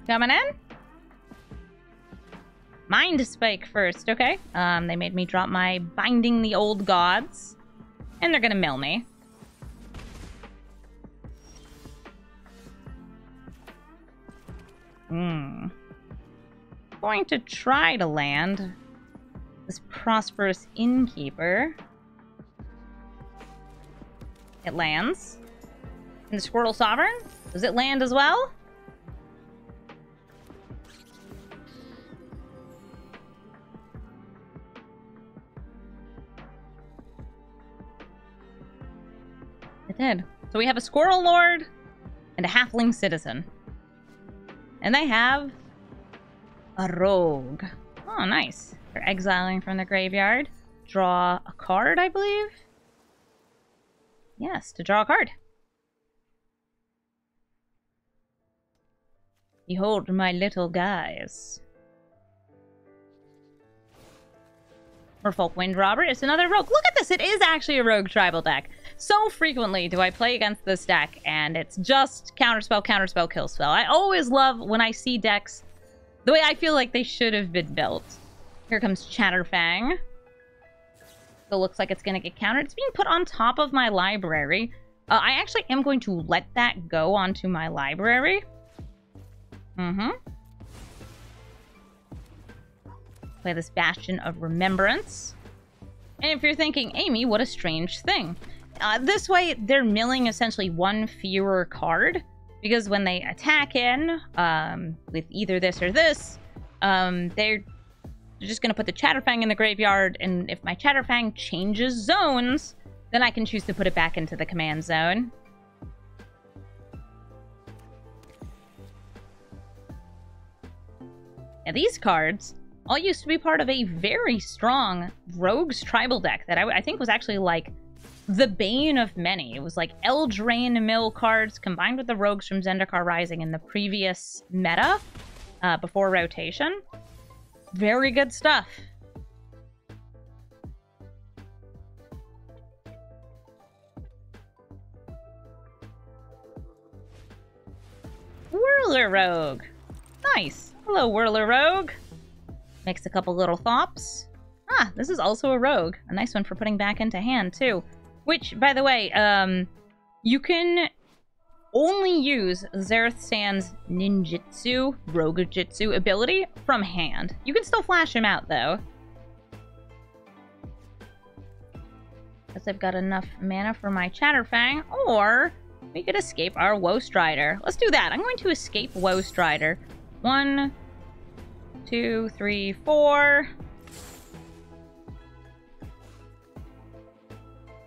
Coming in? Mind Spike first, okay. They made me drop my Binding the Old Gods. And they're gonna mill me. Going to try to land this Prosperous Innkeeper. It lands. And the Squirrel Sovereign? Does it land as well? It did. So we have a Squirrel Lord and a Halfling Citizen. And they have a rogue. Oh, nice. They're exiling from the graveyard. Draw a card, I believe? Yes, to draw a card. Behold my little guys. Merfolk Wind Robber. It's another rogue. Look at this. It is actually a rogue tribal deck. So frequently do I play against this deck, and it's just counterspell, counterspell, kill spell. I always love when I see decks the way I feel like they should have been built. Here comes Chatterfang. So it looks like it's going to get countered. It's being put on top of my library. I actually am going to let that go onto my library. Play this Bastion of Remembrance. And if you're thinking, Amy, what a strange thing. This way, they're milling essentially one fewer card. Because when they attack in, with either this or this, they're just going to put the Chatterfang in the graveyard. And if my Chatterfang changes zones, then I can choose to put it back into the command zone. Now these cards all used to be part of a very strong Rogues tribal deck that I think was actually like the bane of many. It was like Eldraine mill cards combined with the Rogues from Zendikar Rising in the previous meta before rotation. Very good stuff. Whirler Rogue. Nice. Hello, Whirler Rogue. Makes a couple little thops. Ah, this is also a rogue. A nice one for putting back into hand, too. Which, by the way, you can only use Xerath Sand's ninjutsu, rogue-jitsu ability from hand. You can still flash him out, though. Guess I've got enough mana for my Chatterfang, or we could escape our Woe Strider. Let's do that. I'm going to escape Woe Strider. 1, 2, 3, 4.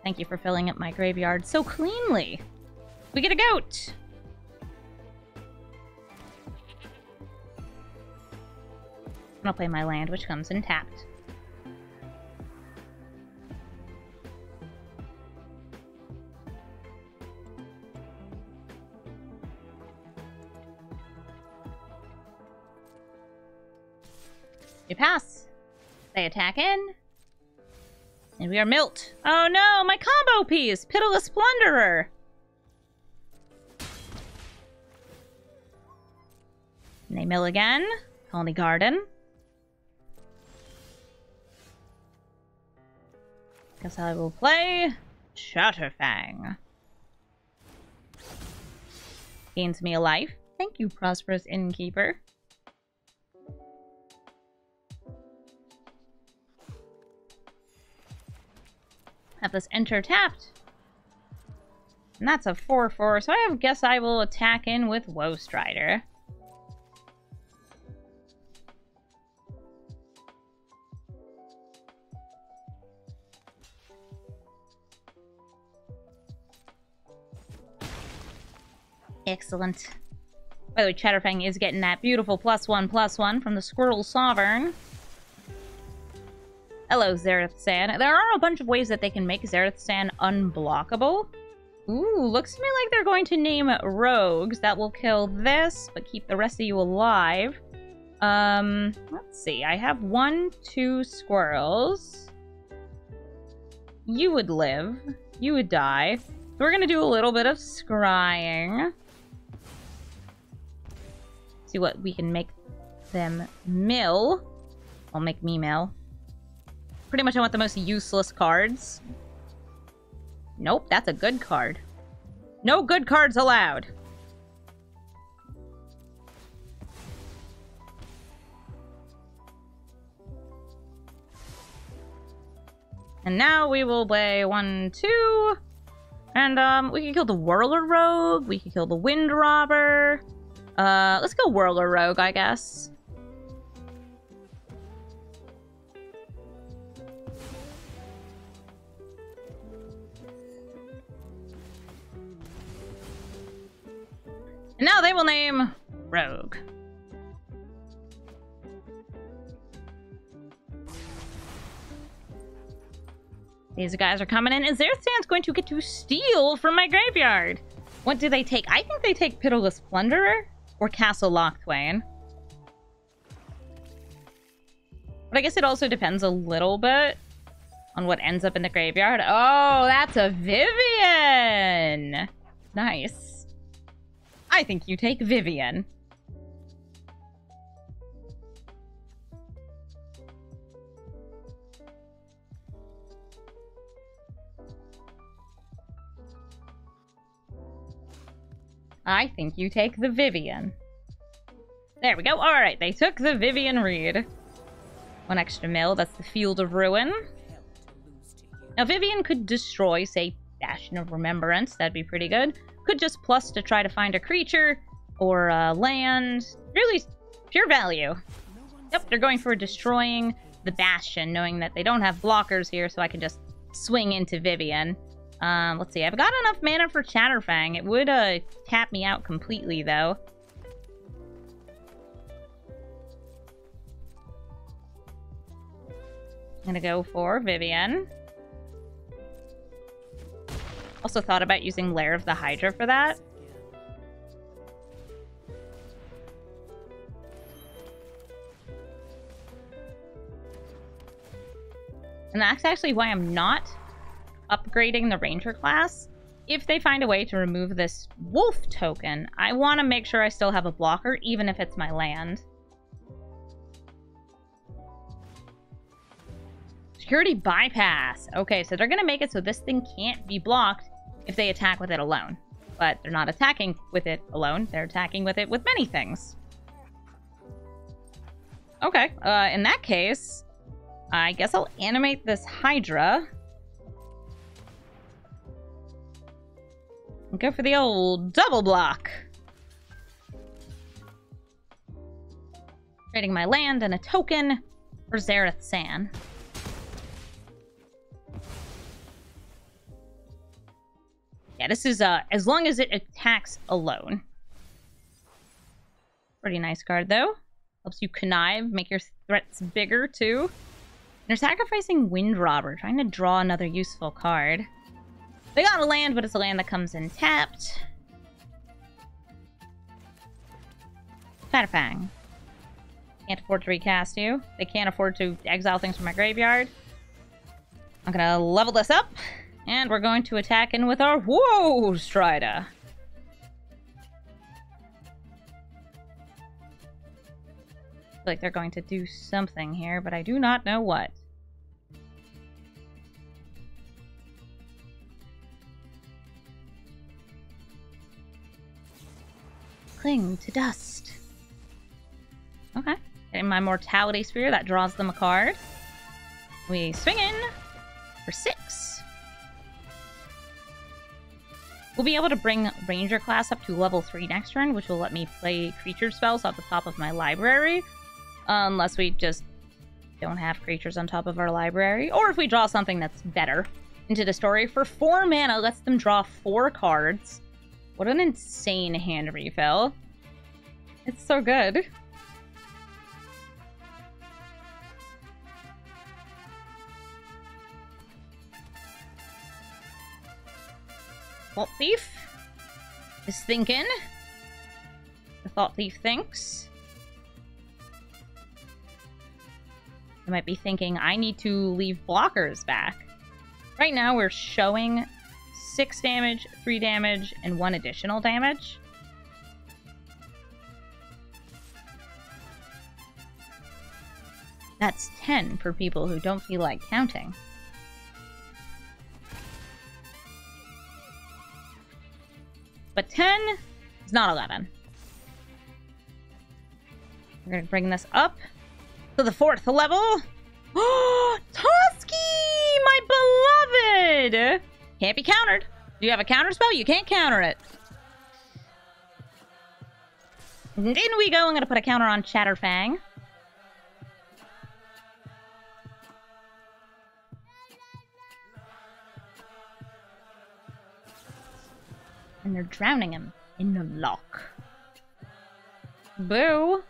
Thank you for filling up my graveyard so cleanly. We get a goat. I'll play my land, which comes in tapped. You pass. They attack in. And we are milt. Oh no, my combo piece! Pitiless Plunderer! And they mill again. Colony Garden. Guess I will play Chatterfang. Gains me a life. Thank you, Prosperous Innkeeper. Have this enter tapped. And that's a 4/4, so I guess I will attack in with Woe Strider. Excellent. By the way, Chatterfang is getting that beautiful +1/+1 from the Squirrel Sovereign. Hello, Xerath Sand. There are a bunch of ways that they can make Xerath Sand unblockable. Ooh, looks to me like they're going to name rogues. That will kill this, but keep the rest of you alive. Let's see. I have 1, 2 squirrels. You would live. You would die. So we're going to do a little bit of scrying. See what we can make them mill. I'll make me mill. Pretty much I want the most useless cards. Nope, that's a good card. No good cards allowed. And now we will play 1, 2. And we can kill the Whirler Rogue. We can kill the Wind Robber. Let's go Whirler Rogue, I guess. And now they will name Rogue. These guys are coming in. Is Xerath Sand's going to get to steal from my graveyard? What do they take? I think they take Pitiless Plunderer or Castle Locthwain. But I guess it also depends a little bit on what ends up in the graveyard. Oh, that's a Vivien! Nice. I think you take Vivien. I think you take the Vivien. There we go. Alright, they took the Vivien Reid. 1 extra mill, that's the Field of Ruin. Now, Vivien could destroy, say, Bastion of Remembrance. That'd be pretty good. Could just plus to try to find a creature or land. Really pure value. Yep, they're going for destroying the Bastion, knowing that they don't have blockers here, so I can just swing into Vivien. Let's see. I've got enough mana for Chatterfang. It would tap me out completely, though. I'm gonna go for Vivien. Also thought about using Lair of the Hydra for that. And that's actually why I'm not upgrading the Ranger class. If they find a way to remove this wolf token, I want to make sure I still have a blocker, even if it's my land. Security bypass. Okay, so they're going to make it so this thing can't be blocked if they attack with it alone. But they're not attacking with it alone. They're attacking with it with many things. Okay, in that case, I guess I'll animate this Hydra. And go for the old double block. Trading my land and a token for Zareth San. Yeah, this is, as long as it attacks alone. Pretty nice card, though. Helps you connive, make your threats bigger, too. They're sacrificing Wind Robber, trying to draw another useful card. They got a land, but it's a land that comes in tapped. Chatterfang. Can't afford to recast you. They can't afford to exile things from my graveyard. I'm gonna level this up. And we're going to attack in with our Woe Strider. I feel like they're going to do something here, but I do not know what. Cling to dust. Okay. Getting my Mortality Sphere, that draws them a card. We swing in for 6. We'll be able to bring Ranger class up to level 3 next turn, which will let me play creature spells off the top of my library. Unless we just don't have creatures on top of our library. Or if we draw something that's better into the story. For 4 mana, lets them draw 4 cards. What an insane hand refill. It's so good. Thought Thief is thinking. The Thought Thief thinks. They might be thinking, I need to leave blockers back. Right now we're showing 6 damage, 3 damage, and 1 additional damage. That's 10 for people who don't feel like counting. But 10 is not 11. We're going to bring this up to the 4th level. Oh, Toski, my beloved! Can't be countered. Do you have a counter spell? You can't counter it. And in we go. I'm going to put a counter on Chatterfang. And they're drowning him in the lock. Boo.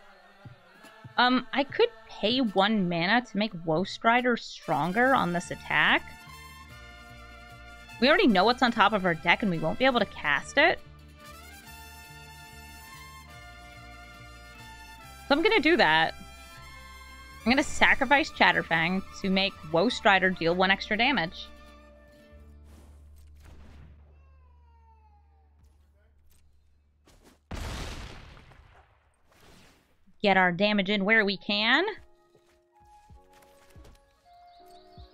I could pay 1 mana to make Woe Strider stronger on this attack. We already know what's on top of our deck and we won't be able to cast it. So I'm gonna do that. I'm gonna sacrifice Chatterfang to make Woe Strider deal 1 extra damage. Get our damage in where we can.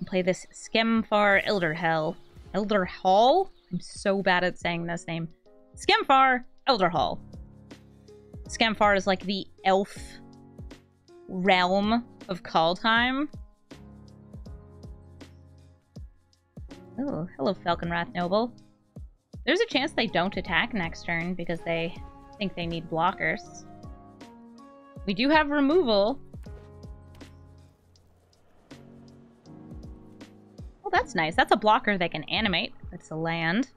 Play this Skemfar Elderhall? I'm so bad at saying this name. Skemfar Elderhall. Skemfar is like the elf realm of Kaldheim. Oh, hello, Falconwrath Noble. There's a chance they don't attack next turn because they think they need blockers. We do have removal. Oh, that's nice. That's a blocker they can animate. It's a land.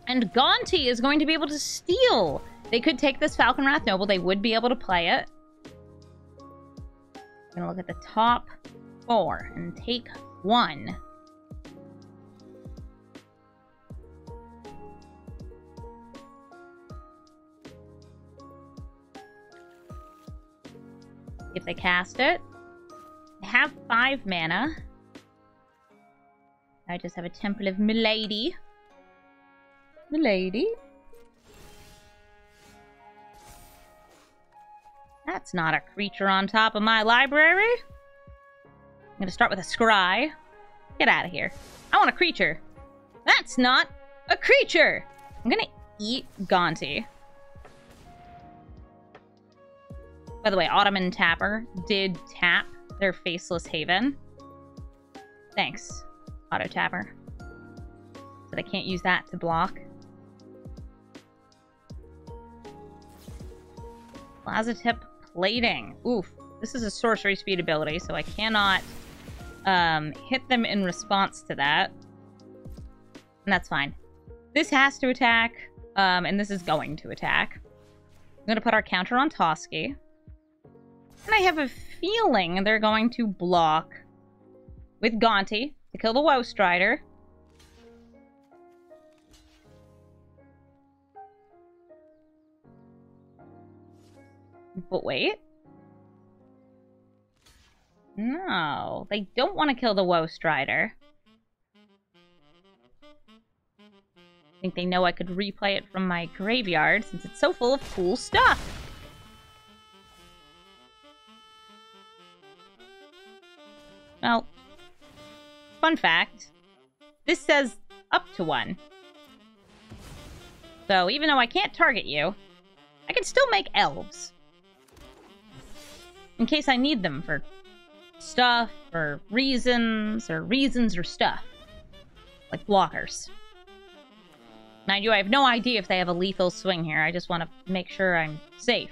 And Gonti is going to be able to steal. They could take this Falconwrath Noble. They would be able to play it. I'm going to look at the top 4 and take 1. If they cast it. I have 5 mana. I just have a Temple of Milady. Milady? That's not a creature on top of my library. I'm gonna start with a scry. Get out of here. I want a creature. That's not a creature! I'm gonna eat Gonti. By the way, Ottoman Tapper did tap their Faceless Haven. Thanks, Auto Tapper. But I can't use that to block. Lazatip Plating. Oof. This is a sorcery speed ability, so I cannot hit them in response to that. And that's fine. This has to attack, and this is going to attack. I'm going to put our counter on Toski. And I have a feeling they're going to block with Gonti to kill the Woe Strider. But wait. No, they don't want to kill the Woe Strider. I think they know I could replay it from my graveyard since it's so full of cool stuff. Well, fun fact, this says up to 1. So even though I can't target you, I can still make elves. In case I need them for stuff, or reasons or stuff. Like blockers. Mind you, I have no idea if they have a lethal swing here. I just want to make sure I'm safe.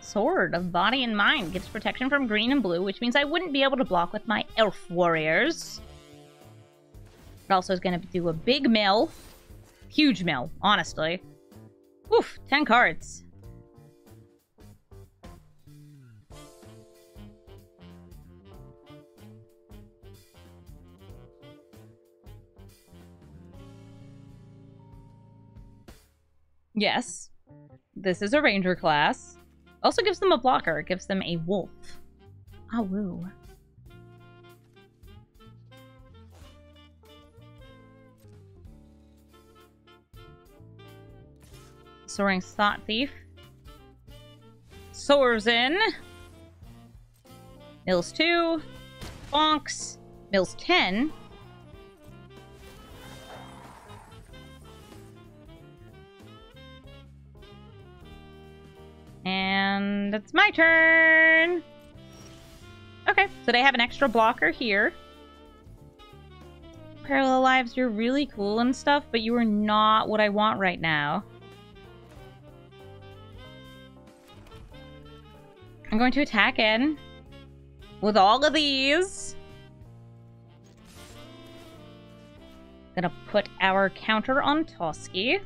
Sword of Body and Mind gives protection from green and blue, which means I wouldn't be able to block with my elf warriors. It also is going to do a big mill. Huge mill, honestly. Oof, 10 cards. Yes, this is a ranger class. Also gives them a blocker. It gives them a wolf. Ah, woo. Soaring Thought Thief. Soars in. Mills 2. Bonks. Mills 10. And it's my turn! Okay, so they have an extra blocker here. Parallel Lives, you're really cool and stuff, but you are not what I want right now. I'm going to attack in with all of these. Gonna put our counter on Toski.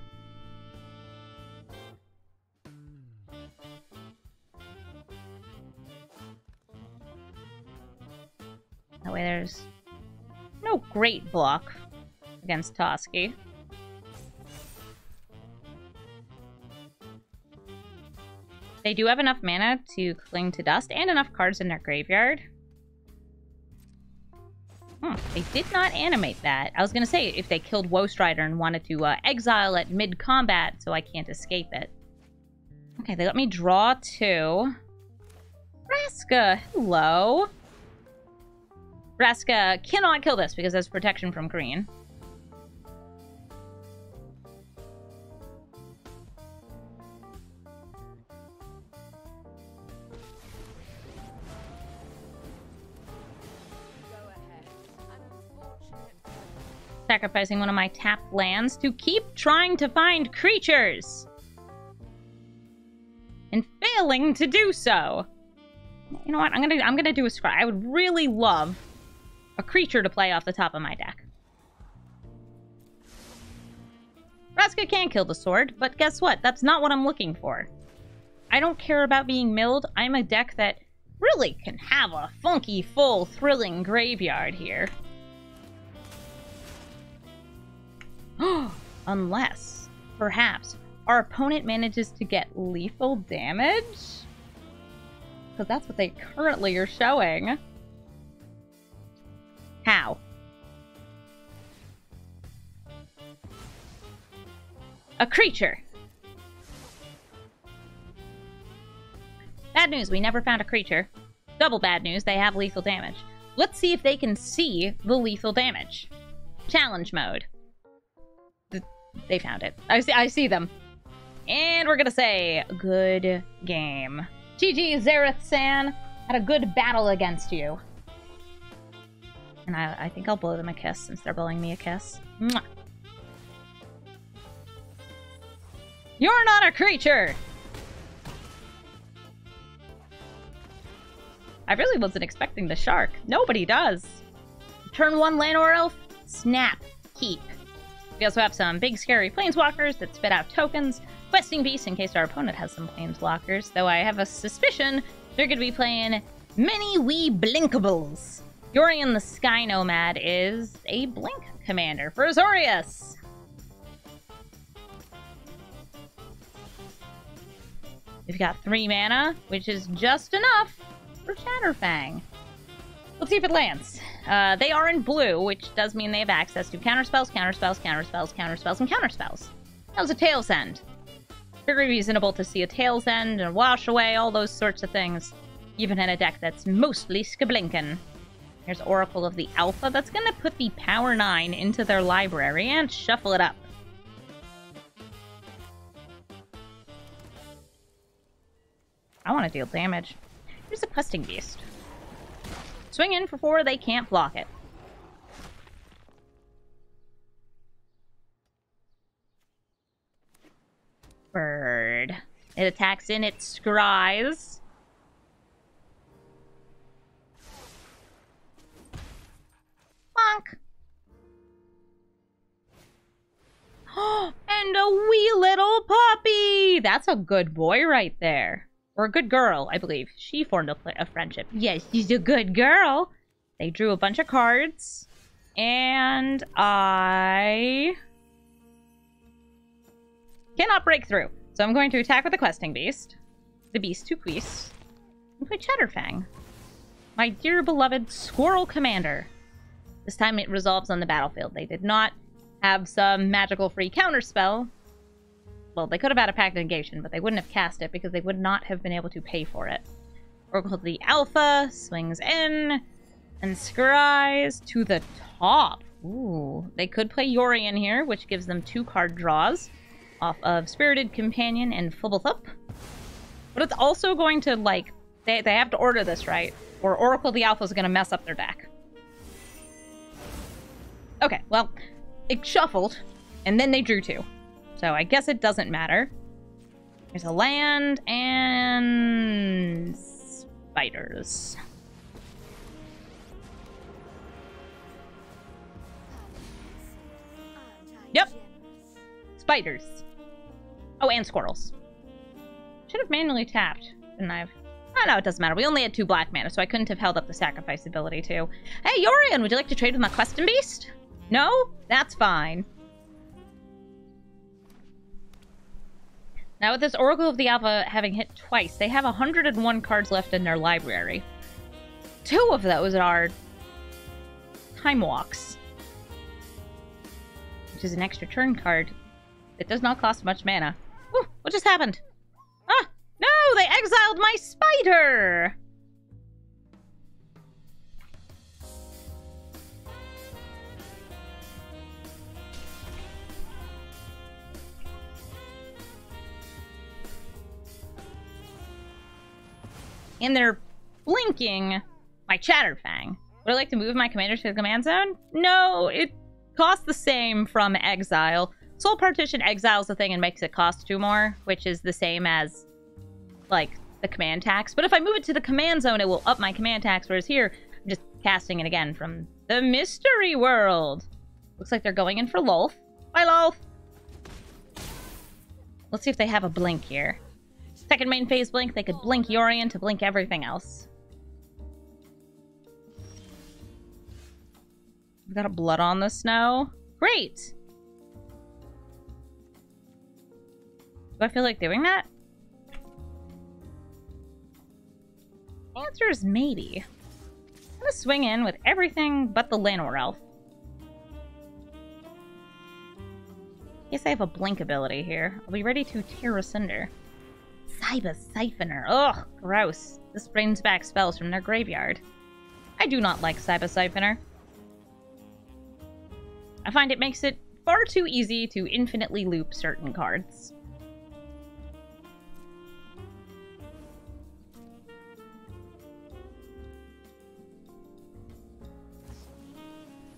That way there's no great block against Toski. They do have enough mana to cling to dust and enough cards in their graveyard. They did not animate that. I was going to say if they killed Woe Strider and wanted to exile it mid-combat so I can't escape it. Okay, they let me draw 2. Vraska, hello. Vraska cannot kill this because there's protection from green. Sacrificing one of my tapped lands to keep trying to find creatures. And failing to do so. You know what? I'm gonna do a scry. I would really love a creature to play off the top of my deck. Vraska can kill the sword, but guess what? That's not what I'm looking for. I don't care about being milled. I'm a deck that really can have a funky, full, thrilling graveyard here. Unless, perhaps, our opponent manages to get lethal damage? Because that's what they currently are showing. How? A creature. Bad news, we never found a creature. Double bad news, they have lethal damage. Let's see if they can see the lethal damage. Challenge mode. They found it. I see them. And we're gonna say, good game. GG, Zareth-san. Had a good battle against you. And I think I'll blow them a kiss since they're blowing me a kiss. Mwah. You're not a creature! I really wasn't expecting the shark. Nobody does. Turn 1 Llanowar Elf, snap, keep. We also have some big scary planeswalkers that spit out tokens, questing beasts in case our opponent has some planeswalkers, though I have a suspicion they're going to be playing many wee blinkables. Yorion the Sky Nomad is a blink commander for Azorius. We've got 3 mana, which is just enough for Chatterfang. Let's see if it lands. They are in blue, which does mean they have access to counterspells, counterspells, counterspells, counterspells, and counterspells. That was a Tail's End. Very reasonable to see a Tail's End and wash away all those sorts of things, even in a deck that's mostly Skablinkin. Here's Oracle of the Alpha. That's going to put the Power 9 into their library and shuffle it up. I want to deal damage. Here's a Questing Beast. Swing in for 4, they can't block it. Bird. It attacks in, it scries. Bonk. And a wee little puppy! That's a good boy right there. Or a good girl, I believe. She formed a friendship. Yes, she's a good girl. They drew a bunch of cards. And I cannot break through. So I'm going to attack with the Questing Beast. The Beast to Queese. And play Chatterfang. My dear beloved Squirrel Commander. This time it resolves on the battlefield. They did not have some magical free counterspell. Well, they could have had a Pact Negation, but they wouldn't have cast it because they would not have been able to pay for it. Oracle of the Alpha swings in and scries to the top. Ooh, they could play Yorion here, which gives them 2 card draws off of Spirited Companion and Fubblthup. But it's also going to, like, they have to order this right, or Oracle of the Alpha is going to mess up their deck. Okay, well, it shuffled, and then they drew 2. So I guess it doesn't matter. There's a land and spiders. spiders. Oh, and squirrels. Should have manually tapped, shouldn't I have? Oh, no, it doesn't matter. We only had 2 black mana, so I couldn't have held up the sacrifice ability, too. Hey, Yorion, would you like to trade with my custom beast? No? That's fine. Now, with this Oracle of the Alpha having hit twice, they have 101 cards left in their library. 2 of those are Time Walks, which is an extra turn card. It does not cost much mana. Ooh, what just happened? Ah! No! They exiled my spider! And they're blinking my Chatterfang. Would I like to move my commander to the command zone? No, it costs the same from exile. Soul Partition exiles the thing and makes it cost 2 more, which is the same as, like, the command tax. But if I move it to the command zone, it will up my command tax, whereas here, I'm just casting it again from the mystery world. Looks like they're going in for Lolth. Bye, Lolth! Let's see if they have a blink here. Second main phase blink, they could blink Yorion to blink everything else. We've got a Blood on the Snow. Great! Do I feel like doing that? The answer is maybe. I'm gonna swing in with everything but the Llanowar Elf. Guess I have a blink ability here. I'll be ready to tear asunder. Cyber Siphoner. Ugh, gross. This brings back spells from their graveyard. I do not like Cyber Siphoner. I find it makes it far too easy to infinitely loop certain cards.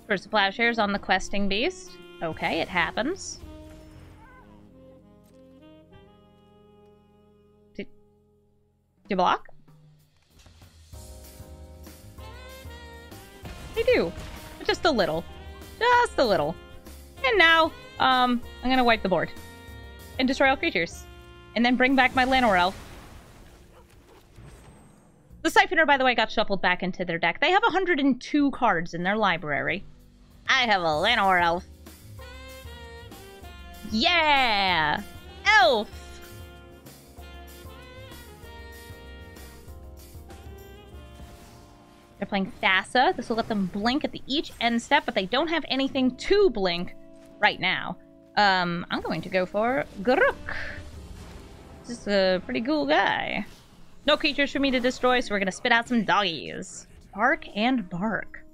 First of Plowshares on the Questing Beast. Okay, it happens. Do you block? They do. But just a little. Just a little. And now, I'm gonna wipe the board. And destroy all creatures. And then bring back my Llanowar Elf. The Siphoner, by the way, got shuffled back into their deck. They have 102 cards in their library. I have a Llanowar Elf. Yeah! Elf! They're playing Thassa. This will let them blink at each end step, but they don't have anything to blink right now. I'm going to go for Garuk. This is a pretty cool guy. No creatures for me to destroy, so we're going to spit out some doggies. Bark and bark.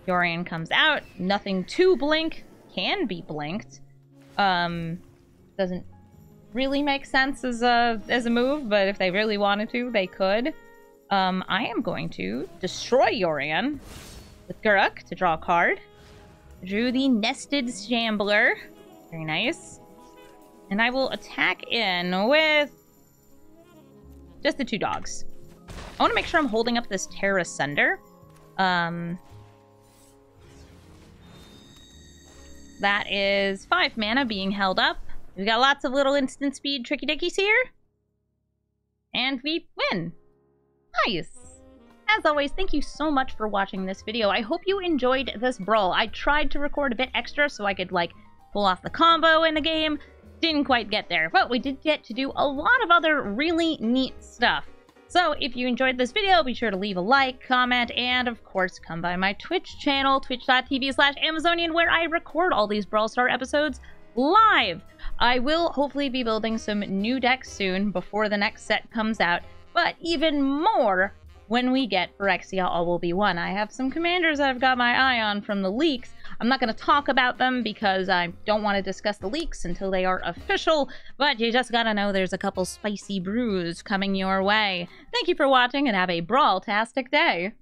Yorion comes out. Nothing to blink. Can be blinked. Doesn't really make sense as a move, but if they really wanted to, they could. I am going to destroy Yorion with Garuk to draw a card. Drew the Nested Shambler. Very nice. And I will attack in with just the 2 dogs. I want to make sure I'm holding up this Tear Asunder. That is 5 mana being held up. We've got lots of little instant speed tricky dickies here. And we win. Nice. As always, thank you so much for watching this video. I hope you enjoyed this brawl. I tried to record a bit extra so I could, like, pull off the combo in the game. Didn't quite get there, but we did get to do a lot of other really neat stuff. So if you enjoyed this video, be sure to leave a like, comment, and of course come by my Twitch channel, twitch.tv/Amazonian, where I record all these Brawl Star episodes live. I will hopefully be building some new decks soon before the next set comes out, but even more when we get Phyrexia All Will Be One. I have some commanders I've got my eye on from the leaks. I'm not going to talk about them because I don't want to discuss the leaks until they are official, but you just gotta know there's a couple spicy brews coming your way. Thank you for watching and have a brawl-tastic day.